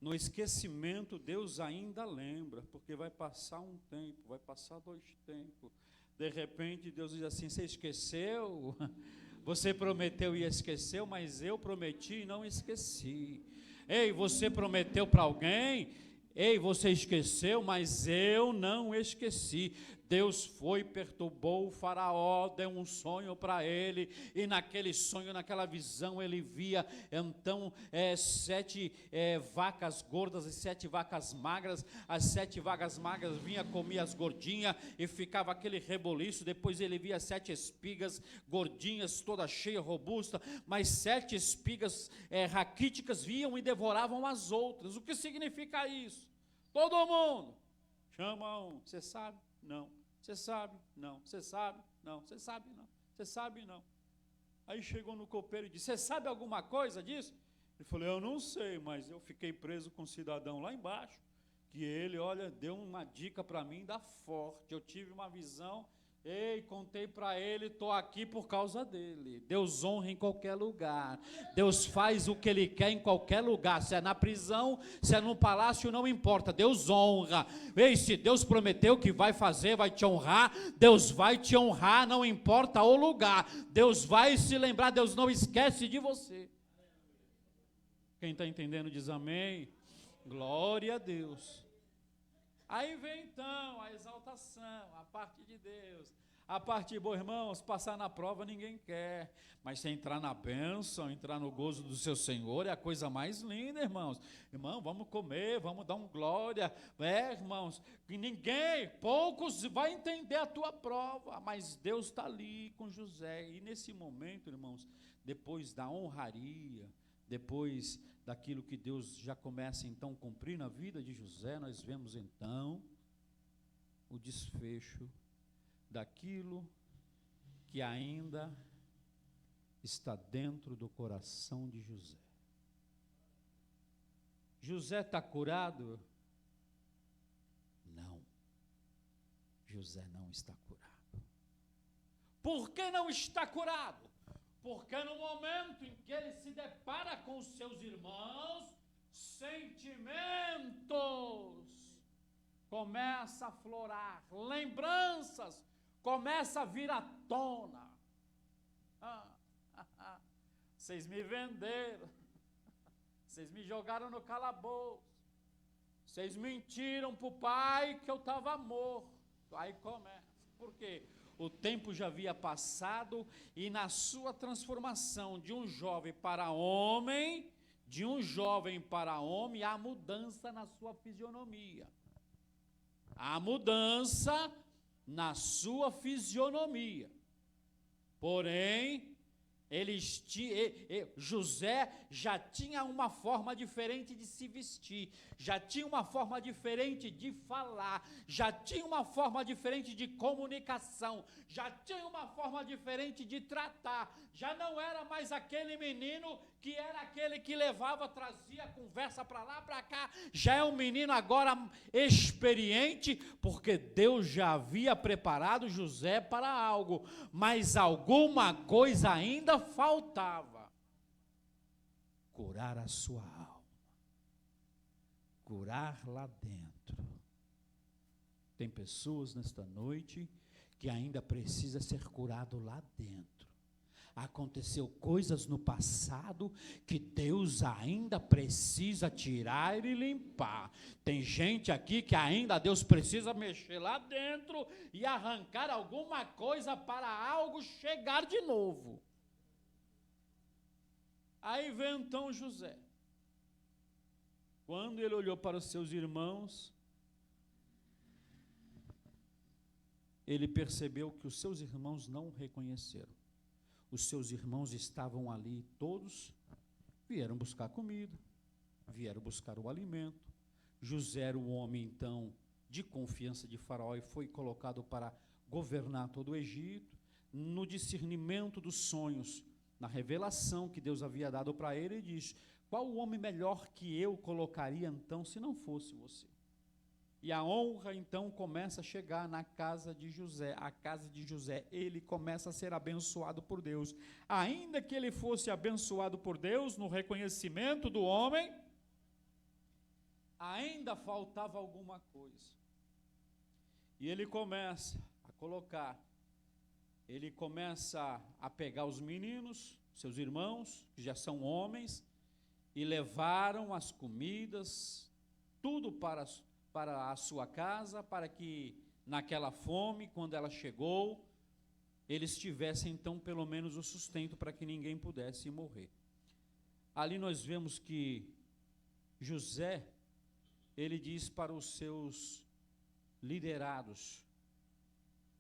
No esquecimento, Deus ainda lembra, porque vai passar um tempo, vai passar 2 tempos. De repente, Deus diz assim: você esqueceu? Você prometeu e esqueceu, mas eu prometi e não esqueci. Ei, você prometeu para alguém? Ei, você esqueceu, mas eu não esqueci. Deus foi, perturbou o faraó, deu um sonho para ele, e naquele sonho, naquela visão, ele via então 7 vacas gordas e 7 vacas magras. As 7 vacas magras vinham, comia as gordinhas, e ficava aquele reboliço. Depois ele via 7 espigas gordinhas, toda cheia, robusta, mas 7 espigas raquíticas vinham e devoravam as outras. O que significa isso? Todo mundo chama um, você sabe? Não. Você sabe? Não. Você sabe? Não. Você sabe? Não. Você sabe? Não. Aí chegou no copeiro e disse: você sabe alguma coisa disso? Ele falou: eu não sei, mas eu fiquei preso com um cidadão lá embaixo, que ele, olha, deu uma dica para mim da forte. Eu tive uma visão, contei para ele, estou aqui por causa dele. Deus honra em qualquer lugar. Deus faz o que Ele quer em qualquer lugar. Se é na prisão, se é no palácio, não importa. Deus honra. Se Deus prometeu que vai fazer, vai te honrar, Deus vai te honrar, não importa o lugar. Deus vai se lembrar, Deus não esquece de você. Quem está entendendo diz amém. Glória a Deus. Aí vem então a exaltação, a parte de Deus. A parte boa, irmãos, passar na prova ninguém quer, mas se entrar na bênção, entrar no gozo do seu Senhor, é a coisa mais linda, irmãos. Irmão, vamos comer, vamos dar um glória, irmãos, que poucos vai entender a tua prova, mas Deus está ali com José. E nesse momento, irmãos, depois da honraria, depois daquilo que Deus já começa então a cumprir na vida de José, nós vemos então o desfecho daquilo que ainda está dentro do coração de José. José está curado? Não. José não está curado. Por que não está curado? Porque no momento em que ele se depara com os seus irmãos, sentimentos começam a aflorar, lembranças começam a vir à tona. Vocês me venderam. Vocês me jogaram no calabouço. Vocês mentiram para o pai que eu estava morto. Aí começa. Por quê? O tempo já havia passado e na sua transformação de um jovem para homem, há mudança na sua fisionomia. Há mudança na sua fisionomia. Porém, José já tinha uma forma diferente de se vestir, já tinha uma forma diferente de falar, já tinha uma forma diferente de comunicação, já tinha uma forma diferente de tratar, já não era mais aquele menino que era aquele que levava, trazia conversa para lá, para cá, já é um menino agora experiente, porque Deus já havia preparado José para algo, mas alguma coisa ainda faltava: curar a sua alma, curar lá dentro. Tem pessoas nesta noite que ainda precisa ser curado lá dentro. Aconteceu coisas no passado que Deus ainda precisa tirar e limpar. Tem gente aqui que ainda Deus precisa mexer lá dentro e arrancar alguma coisa para algo chegar de novo. Aí vem então José. Quando ele olhou para os seus irmãos, ele percebeu que os seus irmãos não o reconheceram. Os seus irmãos estavam ali, todos vieram buscar comida, vieram buscar o alimento. José era o homem, então, de confiança de Faraó e foi colocado para governar todo o Egito. No discernimento dos sonhos, na revelação que Deus havia dado para ele, ele diz: qual o homem melhor que eu colocaria, então, se não fosse você? E a honra, então, começa a chegar na casa de José. A casa de José, ele começa a ser abençoado por Deus. Ainda que ele fosse abençoado por Deus, no reconhecimento do homem, ainda faltava alguma coisa. E ele começa a colocar, ele começa a pegar os meninos, seus irmãos, que já são homens, e levaram as comidas, tudo para a sua casa, para que naquela fome, quando ela chegou, eles tivessem então pelo menos o sustento para que ninguém pudesse morrer. Ali nós vemos que José, ele diz para os seus liderados: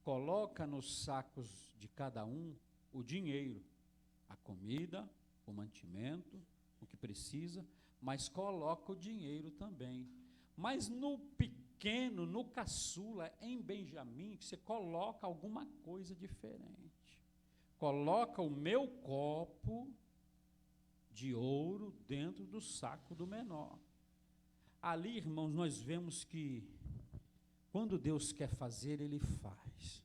coloca nos sacos de cada um o dinheiro, a comida, o mantimento, o que precisa, mas coloca o dinheiro também. Mas no pequeno, no caçula, em Benjamim, você coloca alguma coisa diferente. Coloca o meu copo de ouro dentro do saco do menor. Ali, irmãos, nós vemos que quando Deus quer fazer, Ele faz.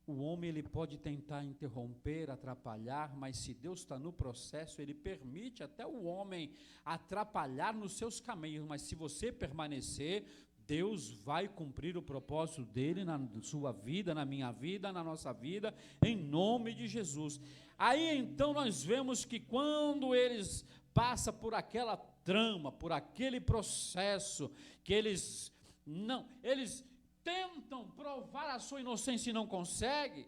O homem, ele pode tentar interromper, atrapalhar, mas se Deus está no processo, Ele permite até o homem atrapalhar nos seus caminhos, mas se você permanecer, Deus vai cumprir o propósito dEle na sua vida, na minha vida, na nossa vida, em nome de Jesus. Aí então nós vemos que quando eles passam por aquela trama, por aquele processo, que eles tentam provar a sua inocência e não conseguem,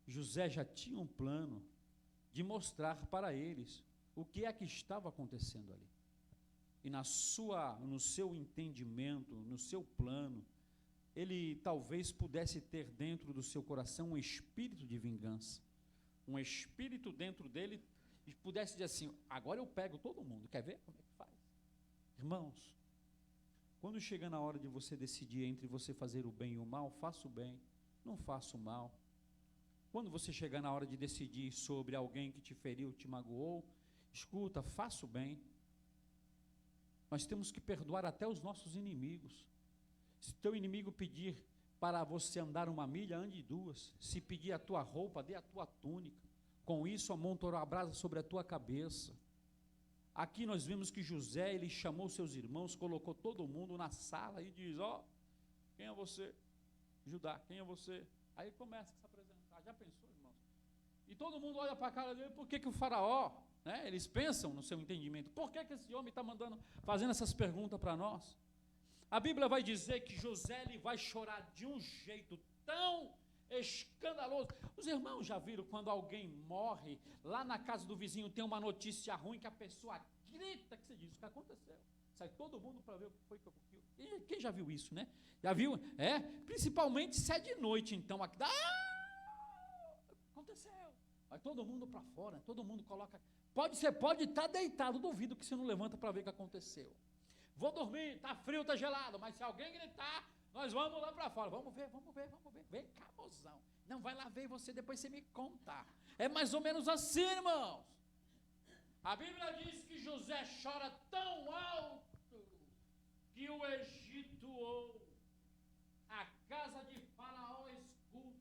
José já tinha um plano de mostrar para eles o que é que estava acontecendo ali. E no seu entendimento, no seu plano, ele talvez pudesse ter dentro do seu coração um espírito de vingança, um espírito dentro dele e pudesse dizer assim: agora eu pego todo mundo, quer ver como é que faz? Irmãos, quando chega na hora de você decidir entre você fazer o bem e o mal, faça o bem, não faça o mal. Quando você chegar na hora de decidir sobre alguém que te feriu, te magoou, escuta, faça o bem. Nós temos que perdoar até os nossos inimigos. Se teu inimigo pedir para você andar 1 milha, ande 2. Se pedir a tua roupa, dê a tua túnica. Com isso, amontoará a brasa sobre a tua cabeça. Aqui nós vemos que José, ele chamou seus irmãos, colocou todo mundo na sala e diz: ó, quem é você? Judá, quem é você? Aí começa a se apresentar. Já pensou, irmãos? E todo mundo olha para a cara dele, por que o faraó, né, eles pensam no seu entendimento, por que esse homem está fazendo essas perguntas para nós? A Bíblia vai dizer que José ele vai chorar de um jeito tão escandaloso. Os irmãos já viram quando alguém morre, lá na casa do vizinho tem uma notícia ruim, que a pessoa grita, que você diz, o que aconteceu? Sai todo mundo para ver o que foi que aconteceu. Quem já viu isso, né? Já viu? Principalmente se é de noite, então, aqui, aconteceu. Vai todo mundo para fora, todo mundo coloca, você pode estar deitado, duvido que você não levanta para ver o que aconteceu. Vou dormir, está frio, está gelado, mas se alguém gritar, nós vamos lá para fora, vamos ver, vem cá, mozão, não vai lá ver você, depois você me conta. É mais ou menos assim, irmãos. A Bíblia diz que José chora tão alto, que o Egito ouve, a casa de Faraó escuta.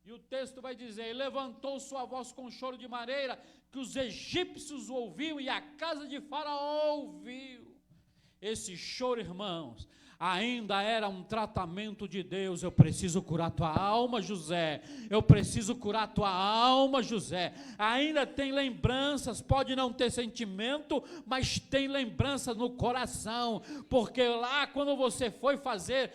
E o texto vai dizer, e levantou sua voz com choro de maneira, que os egípcios o ouviam, e a casa de Faraó ouviu. Esse choro, irmãos, ainda era um tratamento de Deus. Eu preciso curar tua alma, José. Eu preciso curar tua alma, José. Ainda tem lembranças, pode não ter sentimento, mas tem lembrança no coração, porque lá quando você foi fazer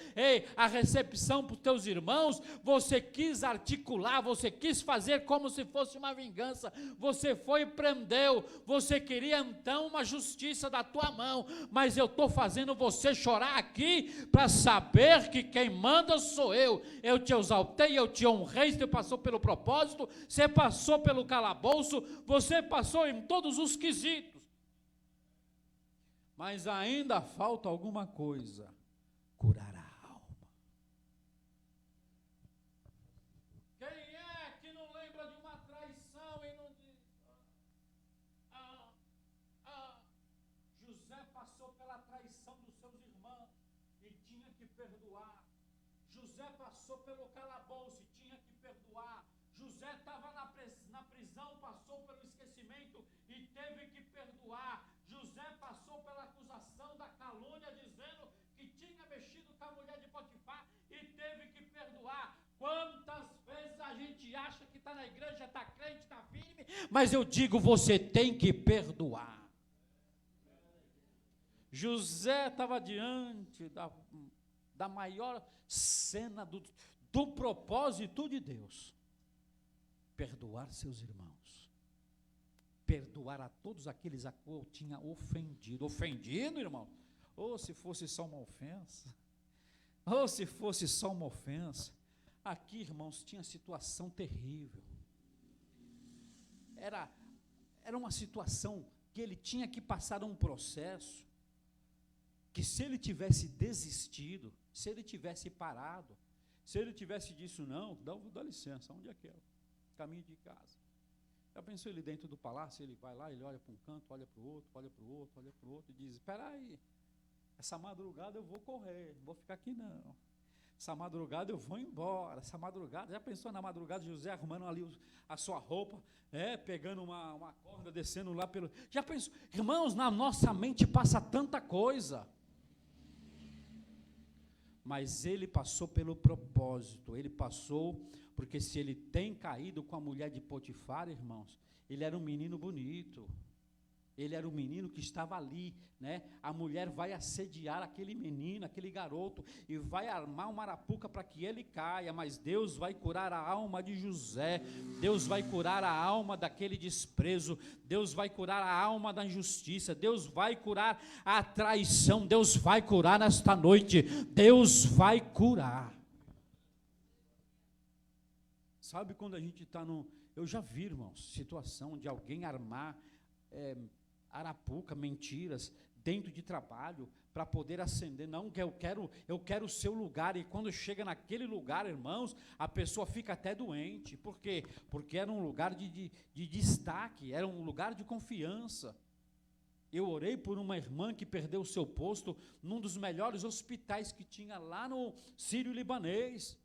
a recepção para os teus irmãos, você quis articular, você quis fazer como se fosse uma vingança, você foi e prendeu, você queria então uma justiça da tua mão, mas eu estou fazendo você chorar aqui, para saber que quem manda sou eu te exaltei, eu te honrei, você passou pelo propósito, você passou pelo calabouço, você passou em todos os quesitos, mas ainda falta alguma coisa, curar a alma. Quem é que não lembra de uma traição e não diz, José passou pela traição dos seus irmãos, e tinha que perdoar. José passou pelo calabouço e tinha que perdoar. José estava na prisão, passou pelo esquecimento e teve que perdoar. José passou pela acusação da calúnia, dizendo que tinha mexido com a mulher de Potifar e teve que perdoar. Quantas vezes a gente acha que está na igreja, está crente, está firme, mas eu digo, você tem que perdoar. José estava diante da maior cena do propósito de Deus, perdoar seus irmãos, perdoar a todos aqueles a qual tinha ofendido, irmão, ou se fosse só uma ofensa, aqui, irmãos, tinha situação terrível, era uma situação que ele tinha que passar um processo, que se ele tivesse desistido, se ele tivesse parado, se ele tivesse dito, não, dá licença, onde é que é? Caminho de casa. Já pensou ele dentro do palácio, ele vai lá, ele olha para um canto, olha para o outro, olha para o outro, olha para o outro, e diz, espera aí, essa madrugada eu vou correr, não vou ficar aqui não. Essa madrugada eu vou embora, essa madrugada, já pensou na madrugada, José arrumando ali a sua roupa, pegando uma corda, descendo lá pelo... Já pensou, irmãos, na nossa mente passa tanta coisa, mas ele passou pelo propósito, ele passou, porque se ele tem caído com a mulher de Potifar, irmãos, ele era um menino bonito, ele era um menino que estava ali, né? A mulher vai assediar aquele menino, aquele garoto, e vai armar uma arapuca para que ele caia, mas Deus vai curar a alma de José, Deus vai curar a alma daquele desprezo, Deus vai curar a alma da injustiça, Deus vai curar a traição, Deus vai curar nesta noite, Deus vai curar. Sabe quando a gente está eu já vi, irmãos, situação de alguém armar arapuca, mentiras, dentro de trabalho, para poder ascender, não, que eu quero o seu lugar, e quando chega naquele lugar, irmãos, a pessoa fica até doente, por quê? Porque era um lugar de destaque, era um lugar de confiança. Eu orei por uma irmã que perdeu o seu posto, num dos melhores hospitais que tinha lá no Sírio-Libanês,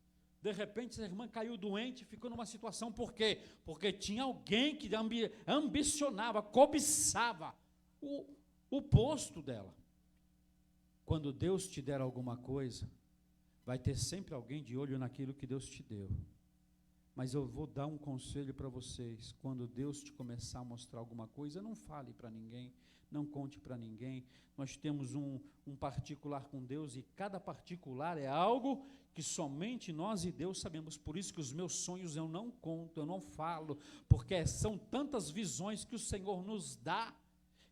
de repente essa irmã caiu doente, ficou numa situação, por quê? Porque tinha alguém que ambicionava, cobiçava o posto dela. Quando Deus te der alguma coisa, vai ter sempre alguém de olho naquilo que Deus te deu. Mas eu vou dar um conselho para vocês. Quando Deus te começar a mostrar alguma coisa, não fale para ninguém, não conte para ninguém. Nós temos um particular com Deus, e cada particular é algo que somente nós e Deus sabemos. Por isso que os meus sonhos eu não conto, eu não falo, porque são tantas visões que o Senhor nos dá.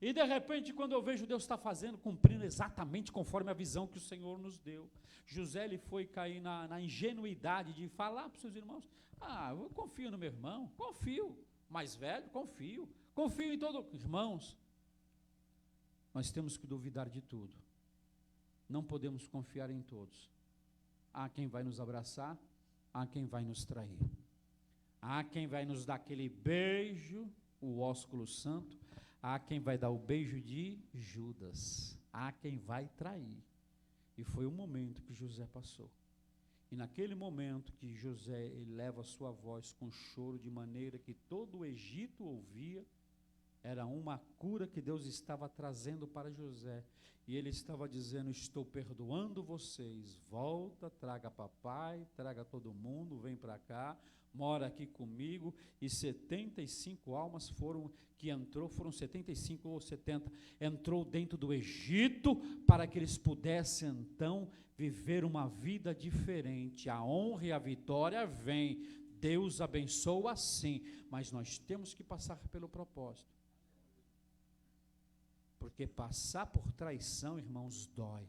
E de repente, quando eu vejo Deus está fazendo, cumprindo exatamente conforme a visão que o Senhor nos deu. José, ele foi cair na ingenuidade de falar para os seus irmãos: eu confio no meu irmão, confio, mais velho, confio em todo. Irmãos, nós temos que duvidar de tudo, não podemos confiar em todos. Há quem vai nos abraçar, há quem vai nos trair, há quem vai nos dar aquele beijo, o ósculo santo, há quem vai dar o beijo de Judas, há quem vai trair. E foi o momento que José passou. E naquele momento que José, ele leva a sua voz com choro, de maneira que todo o Egito ouvia, era uma cura que Deus estava trazendo para José. E ele estava dizendo: estou perdoando vocês, volta, traga papai, traga todo mundo, vem para cá, mora aqui comigo. E 75 almas foram 75 ou 70, entrou dentro do Egito, para que eles pudessem então viver uma vida diferente. A honra e a vitória vem, Deus abençoa sim, mas nós temos que passar pelo propósito, porque passar por traição, irmãos, dói.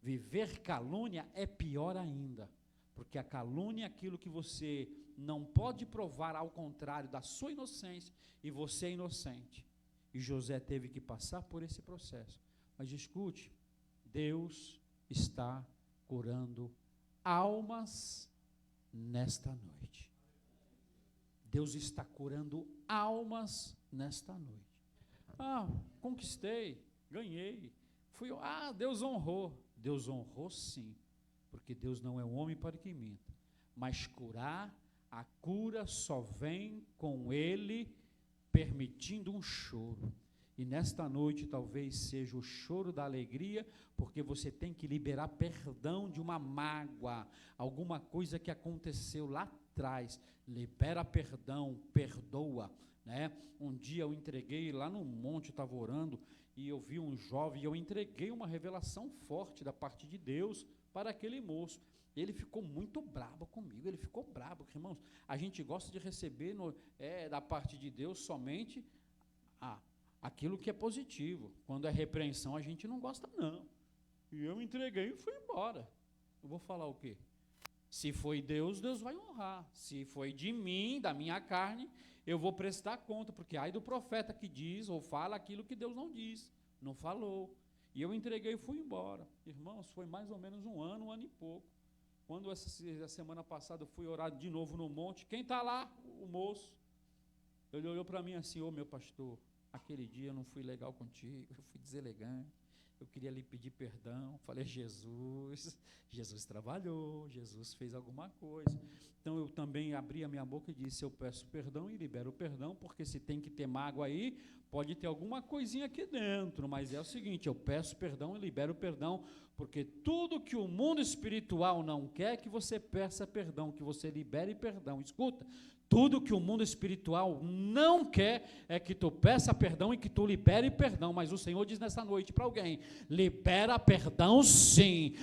Viver calúnia é pior ainda, porque a calúnia é aquilo que você não pode provar, ao contrário da sua inocência, e você é inocente. E José teve que passar por esse processo. Mas escute, Deus está curando almas nesta noite. Deus está curando almas nesta noite. Conquistei, ganhei, Deus honrou. Deus honrou sim, porque Deus não é um homem para que minta. Mas a cura só vem com Ele permitindo um choro. E nesta noite talvez seja o choro da alegria, porque você tem que liberar perdão de uma mágoa, alguma coisa que aconteceu lá atrás. Libera perdão, perdoa, né? Um dia eu entreguei lá no monte, estava orando, e eu vi um jovem, e eu entreguei uma revelação forte da parte de Deus para aquele moço. Ele ficou muito bravo comigo, porque, irmãos, a gente gosta de receber da parte de Deus somente aquilo que é positivo. Quando é repreensão, a gente não gosta, não. E eu entreguei e fui embora. Eu vou falar o quê? Se foi Deus, Deus vai honrar. Se foi de mim, da minha carne, eu vou prestar conta, porque ai do profeta que diz ou fala aquilo que Deus não diz, não falou. E eu entreguei e fui embora. Irmãos, foi mais ou menos um ano e pouco. Quando essa semana passada eu fui orar de novo no monte, quem está lá? O moço. Ele olhou para mim assim: meu pastor, aquele dia eu não fui legal contigo, eu fui deselegante, eu queria lhe pedir perdão. Falei: Jesus trabalhou, Jesus fez alguma coisa. Então eu também abri a minha boca e disse: eu peço perdão e libero o perdão, porque se tem que ter mágoa aí, pode ter alguma coisinha aqui dentro, mas é o seguinte, eu peço perdão e libero perdão, porque tudo que o mundo espiritual não quer é que você peça perdão, que você libere perdão. Escuta, tudo que o mundo espiritual não quer é que tu peça perdão e que tu libere perdão, mas o Senhor diz nessa noite para alguém: libera perdão sim,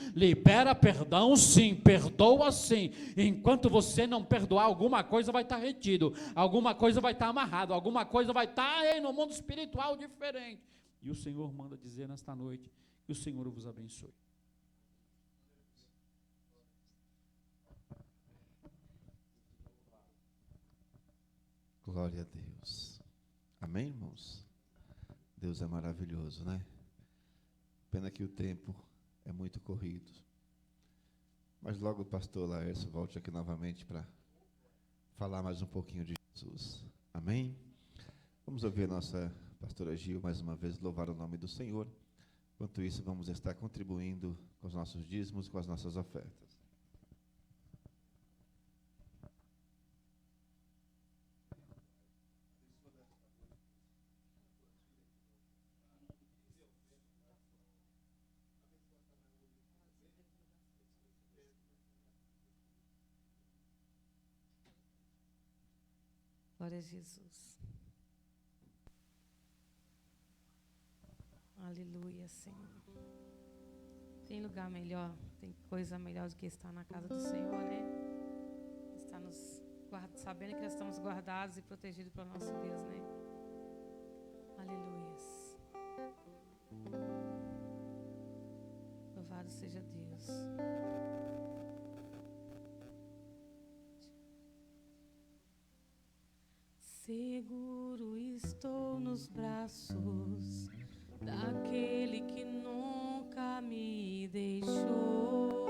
perdoa sim. Enquanto você não perdoar, alguma coisa vai estar retido, alguma coisa vai estar amarrado, alguma coisa vai estar no mundo espiritual diferente. E o Senhor manda dizer nesta noite que o Senhor vos abençoe. Glória a Deus. Amém, irmãos? Deus é maravilhoso, né? Pena que o tempo é muito corrido. Mas logo o pastor Laércio volte aqui novamente para falar mais um pouquinho de Jesus. Amém? Vamos ouvir a nossa pastora Gil mais uma vez louvar o nome do Senhor. Enquanto isso, vamos estar contribuindo com os nossos dízimos, com as nossas ofertas. Glória a Jesus. Aleluia, Senhor. Tem lugar melhor, tem coisa melhor do que estar na casa do Senhor, né? Estar sabendo que nós estamos guardados e protegidos pelo nosso Deus, né? Aleluia. Louvado seja Deus. Seguro estou nos braços daquele que nunca me deixou.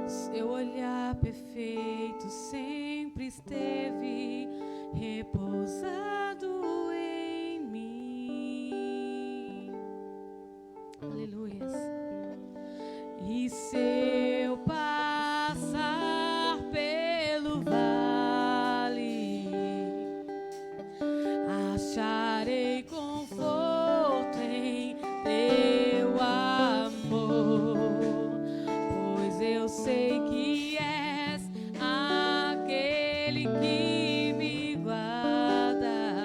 Seu olhar perfeito sempre esteve repousado em mim. Aleluia. E se eu passar pelo vale, acharei conforto em teu amor, pois eu sei que és aquele que me guarda,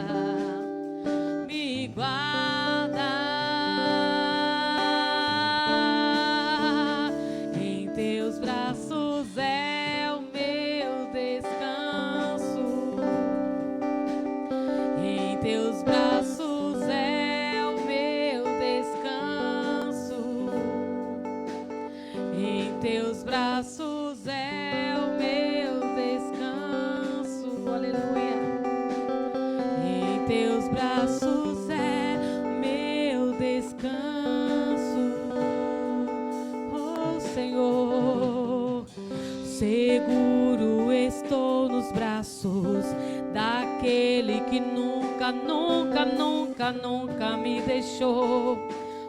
me guarda. Em teus braços é o meu descanso. Em teus braços é o meu descanso. Em teus braços é o meu descanso. Aleluia. Em teus braços é o meu descanso. Oh Senhor, seguro estou nos braços daquele que nunca, nunca, nunca, nunca me deixou.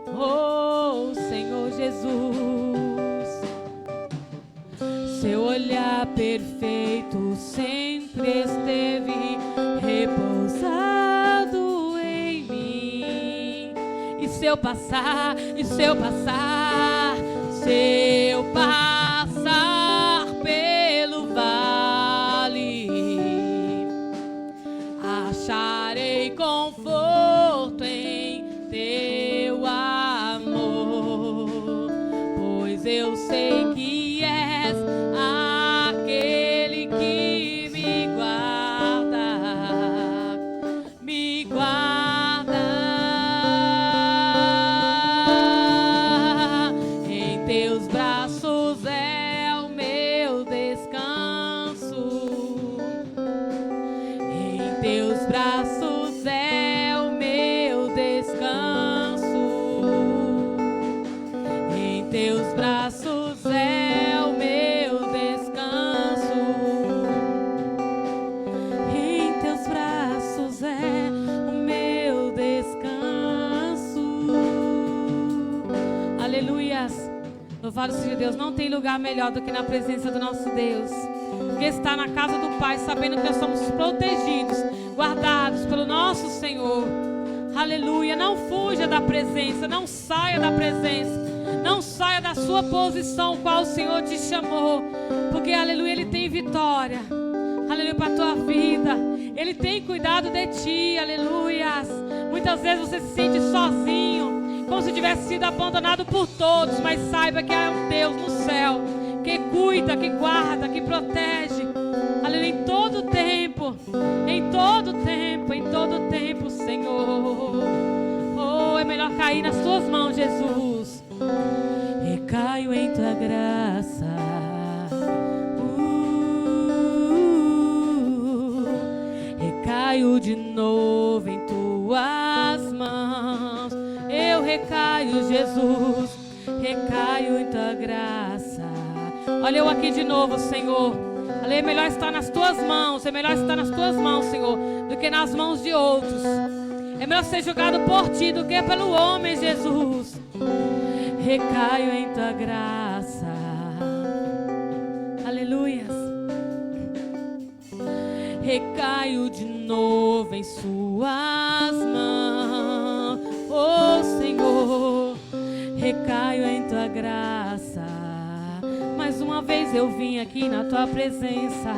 Oh Senhor Jesus, seu olhar perfeito sempre esteve repousado em mim. E se eu passar, se eu passar pelo vale, acharei conforto em teu amor, pois eu sei que és aquele que me guarda, me guarda. Em teus braços é o meu descanso. Em teus braços é o meu descanso. Em teus braços é o meu descanso. Em teus braços é o meu descanso. Aleluias. Louvado seja Deus. Não tem lugar melhor do que na presença do nosso Deus. Porque estar na casa do Pai, sabendo que nós somos protegidos, guardados pelo nosso Senhor. Aleluia. Não fuja da presença, não saia da presença. Não saia da sua posição, qual o Senhor te chamou. Porque, aleluia, Ele tem vitória. Aleluia, para a tua vida. Ele tem cuidado de ti, aleluias. Muitas vezes você se sente sozinho, como se tivesse sido abandonado por todos. Mas saiba que há um Deus no céu que cuida, que guarda, que protege. Aleluia, em todo tempo, em todo tempo, em todo tempo, Senhor. Oh, é melhor cair nas tuas mãos, Jesus. Recaio em tua graça. Recaio de novo em tuas mãos. Eu recaio, Jesus. Recaio em tua graça. Olha eu aqui de novo, Senhor. É melhor estar nas tuas mãos. É melhor estar nas tuas mãos, Senhor, do que nas mãos de outros. É melhor ser julgado por ti do que pelo homem, Jesus. Recaio em tua graça. Aleluias. Recaio de novo em suas mãos. Oh Senhor, recaio em tua graça. Mais uma vez eu vim aqui na tua presença,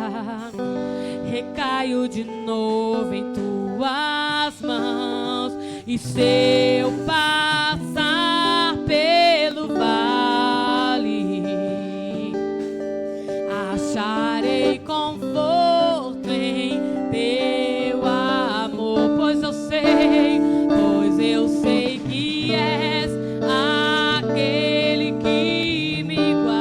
recaio de novo em tuas mãos. E se eu passar pelo vale, acharei conforto em teu amor, pois eu sei que és aquele que me guarda.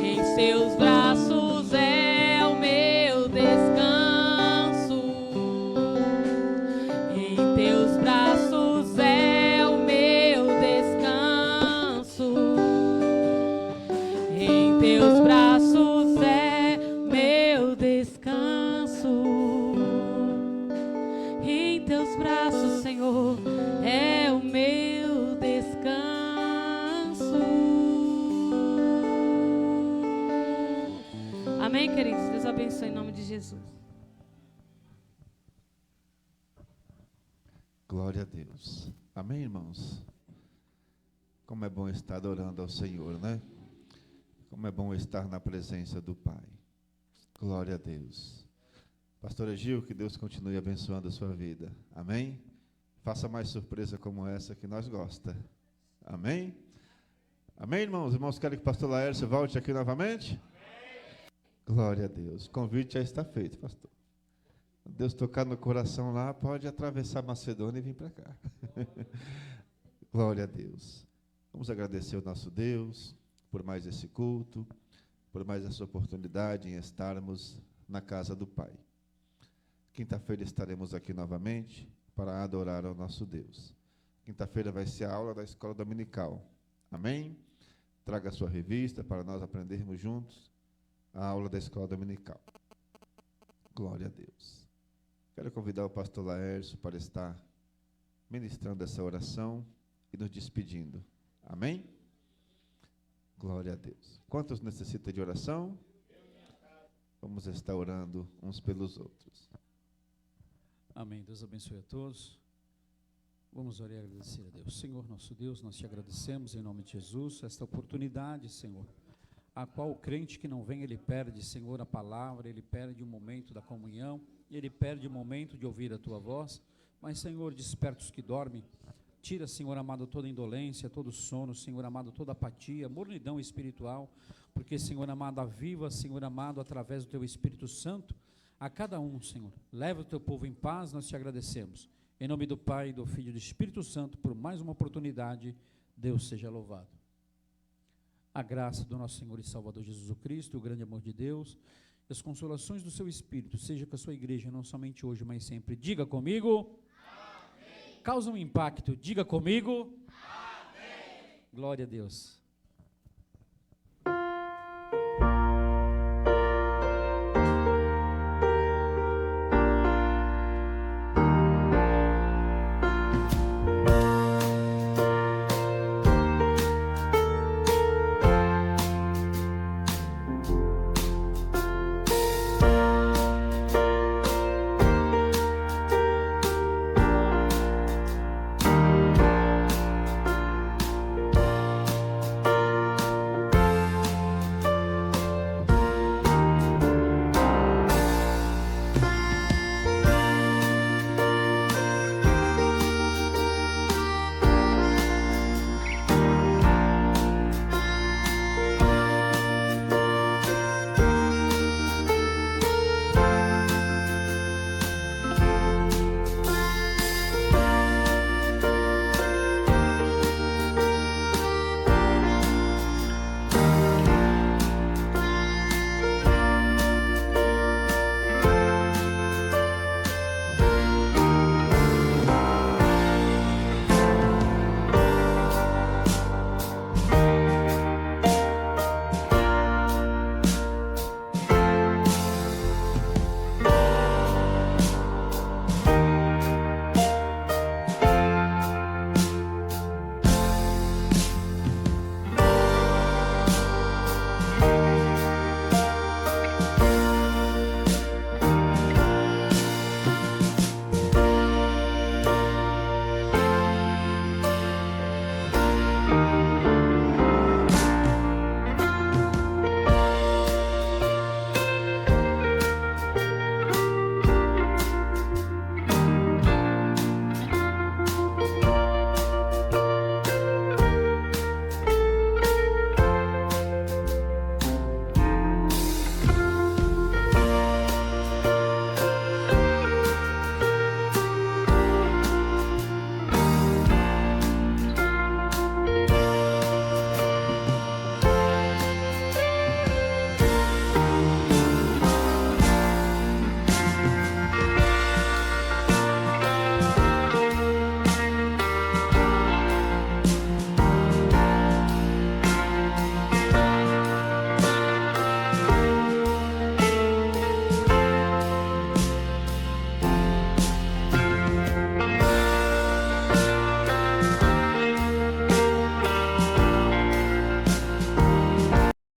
Em seus braços é o meu descanso, em teus braços é o meu descanso, em teus braços é meu descanso, em teus braços, Senhor, é o meu descanso. Amém, queridos? Deus abençoe em nome de Jesus. Glória a Deus. Amém, irmãos? Como é bom estar adorando ao Senhor, né? Como é bom estar na presença do Pai. Glória a Deus. Pastor Gil, que Deus continue abençoando a sua vida. Amém? Faça mais surpresa como essa que nós gosta. Amém? Amém, irmãos? Os irmãos querem que o pastor Laércio volte aqui novamente? Glória a Deus. O convite já está feito, pastor. Deus tocar no coração lá, pode atravessar Macedônia e vir para cá. Glória a Deus. Vamos agradecer ao nosso Deus por mais esse culto, por mais essa oportunidade em estarmos na casa do Pai. Quinta-feira estaremos aqui novamente para adorar ao nosso Deus. Quinta-feira vai ser a aula da escola dominical. Amém? Traga a sua revista para nós aprendermos juntos a aula da escola dominical. Glória a Deus. Quero convidar o pastor Laércio para estar ministrando essa oração e nos despedindo. Amém? Glória a Deus. Quantos necessitam de oração? Vamos estar orando uns pelos outros. Amém. Deus abençoe a todos. Vamos orar e agradecer a Deus. Senhor, nosso Deus, nós te agradecemos em nome de Jesus, esta oportunidade, Senhor, a qual o crente que não vem, ele perde, Senhor, a palavra, ele perde o momento da comunhão, ele perde o momento de ouvir a tua voz. Mas, Senhor, desperta os que dormem. Tira, Senhor amado, toda indolência, todo sono, Senhor amado, toda apatia, mornidão espiritual, porque, Senhor amado, aviva, Senhor amado, através do teu Espírito Santo, a cada um, Senhor. Leva o teu povo em paz, nós te agradecemos. Em nome do Pai, do Filho e do Espírito Santo, por mais uma oportunidade, Deus seja louvado. A graça do nosso Senhor e Salvador Jesus Cristo, o grande amor de Deus, e as consolações do seu Espírito, seja com a sua igreja, não somente hoje, mas sempre. Diga comigo. Amém. Causa um impacto. Diga comigo. Amém. Glória a Deus.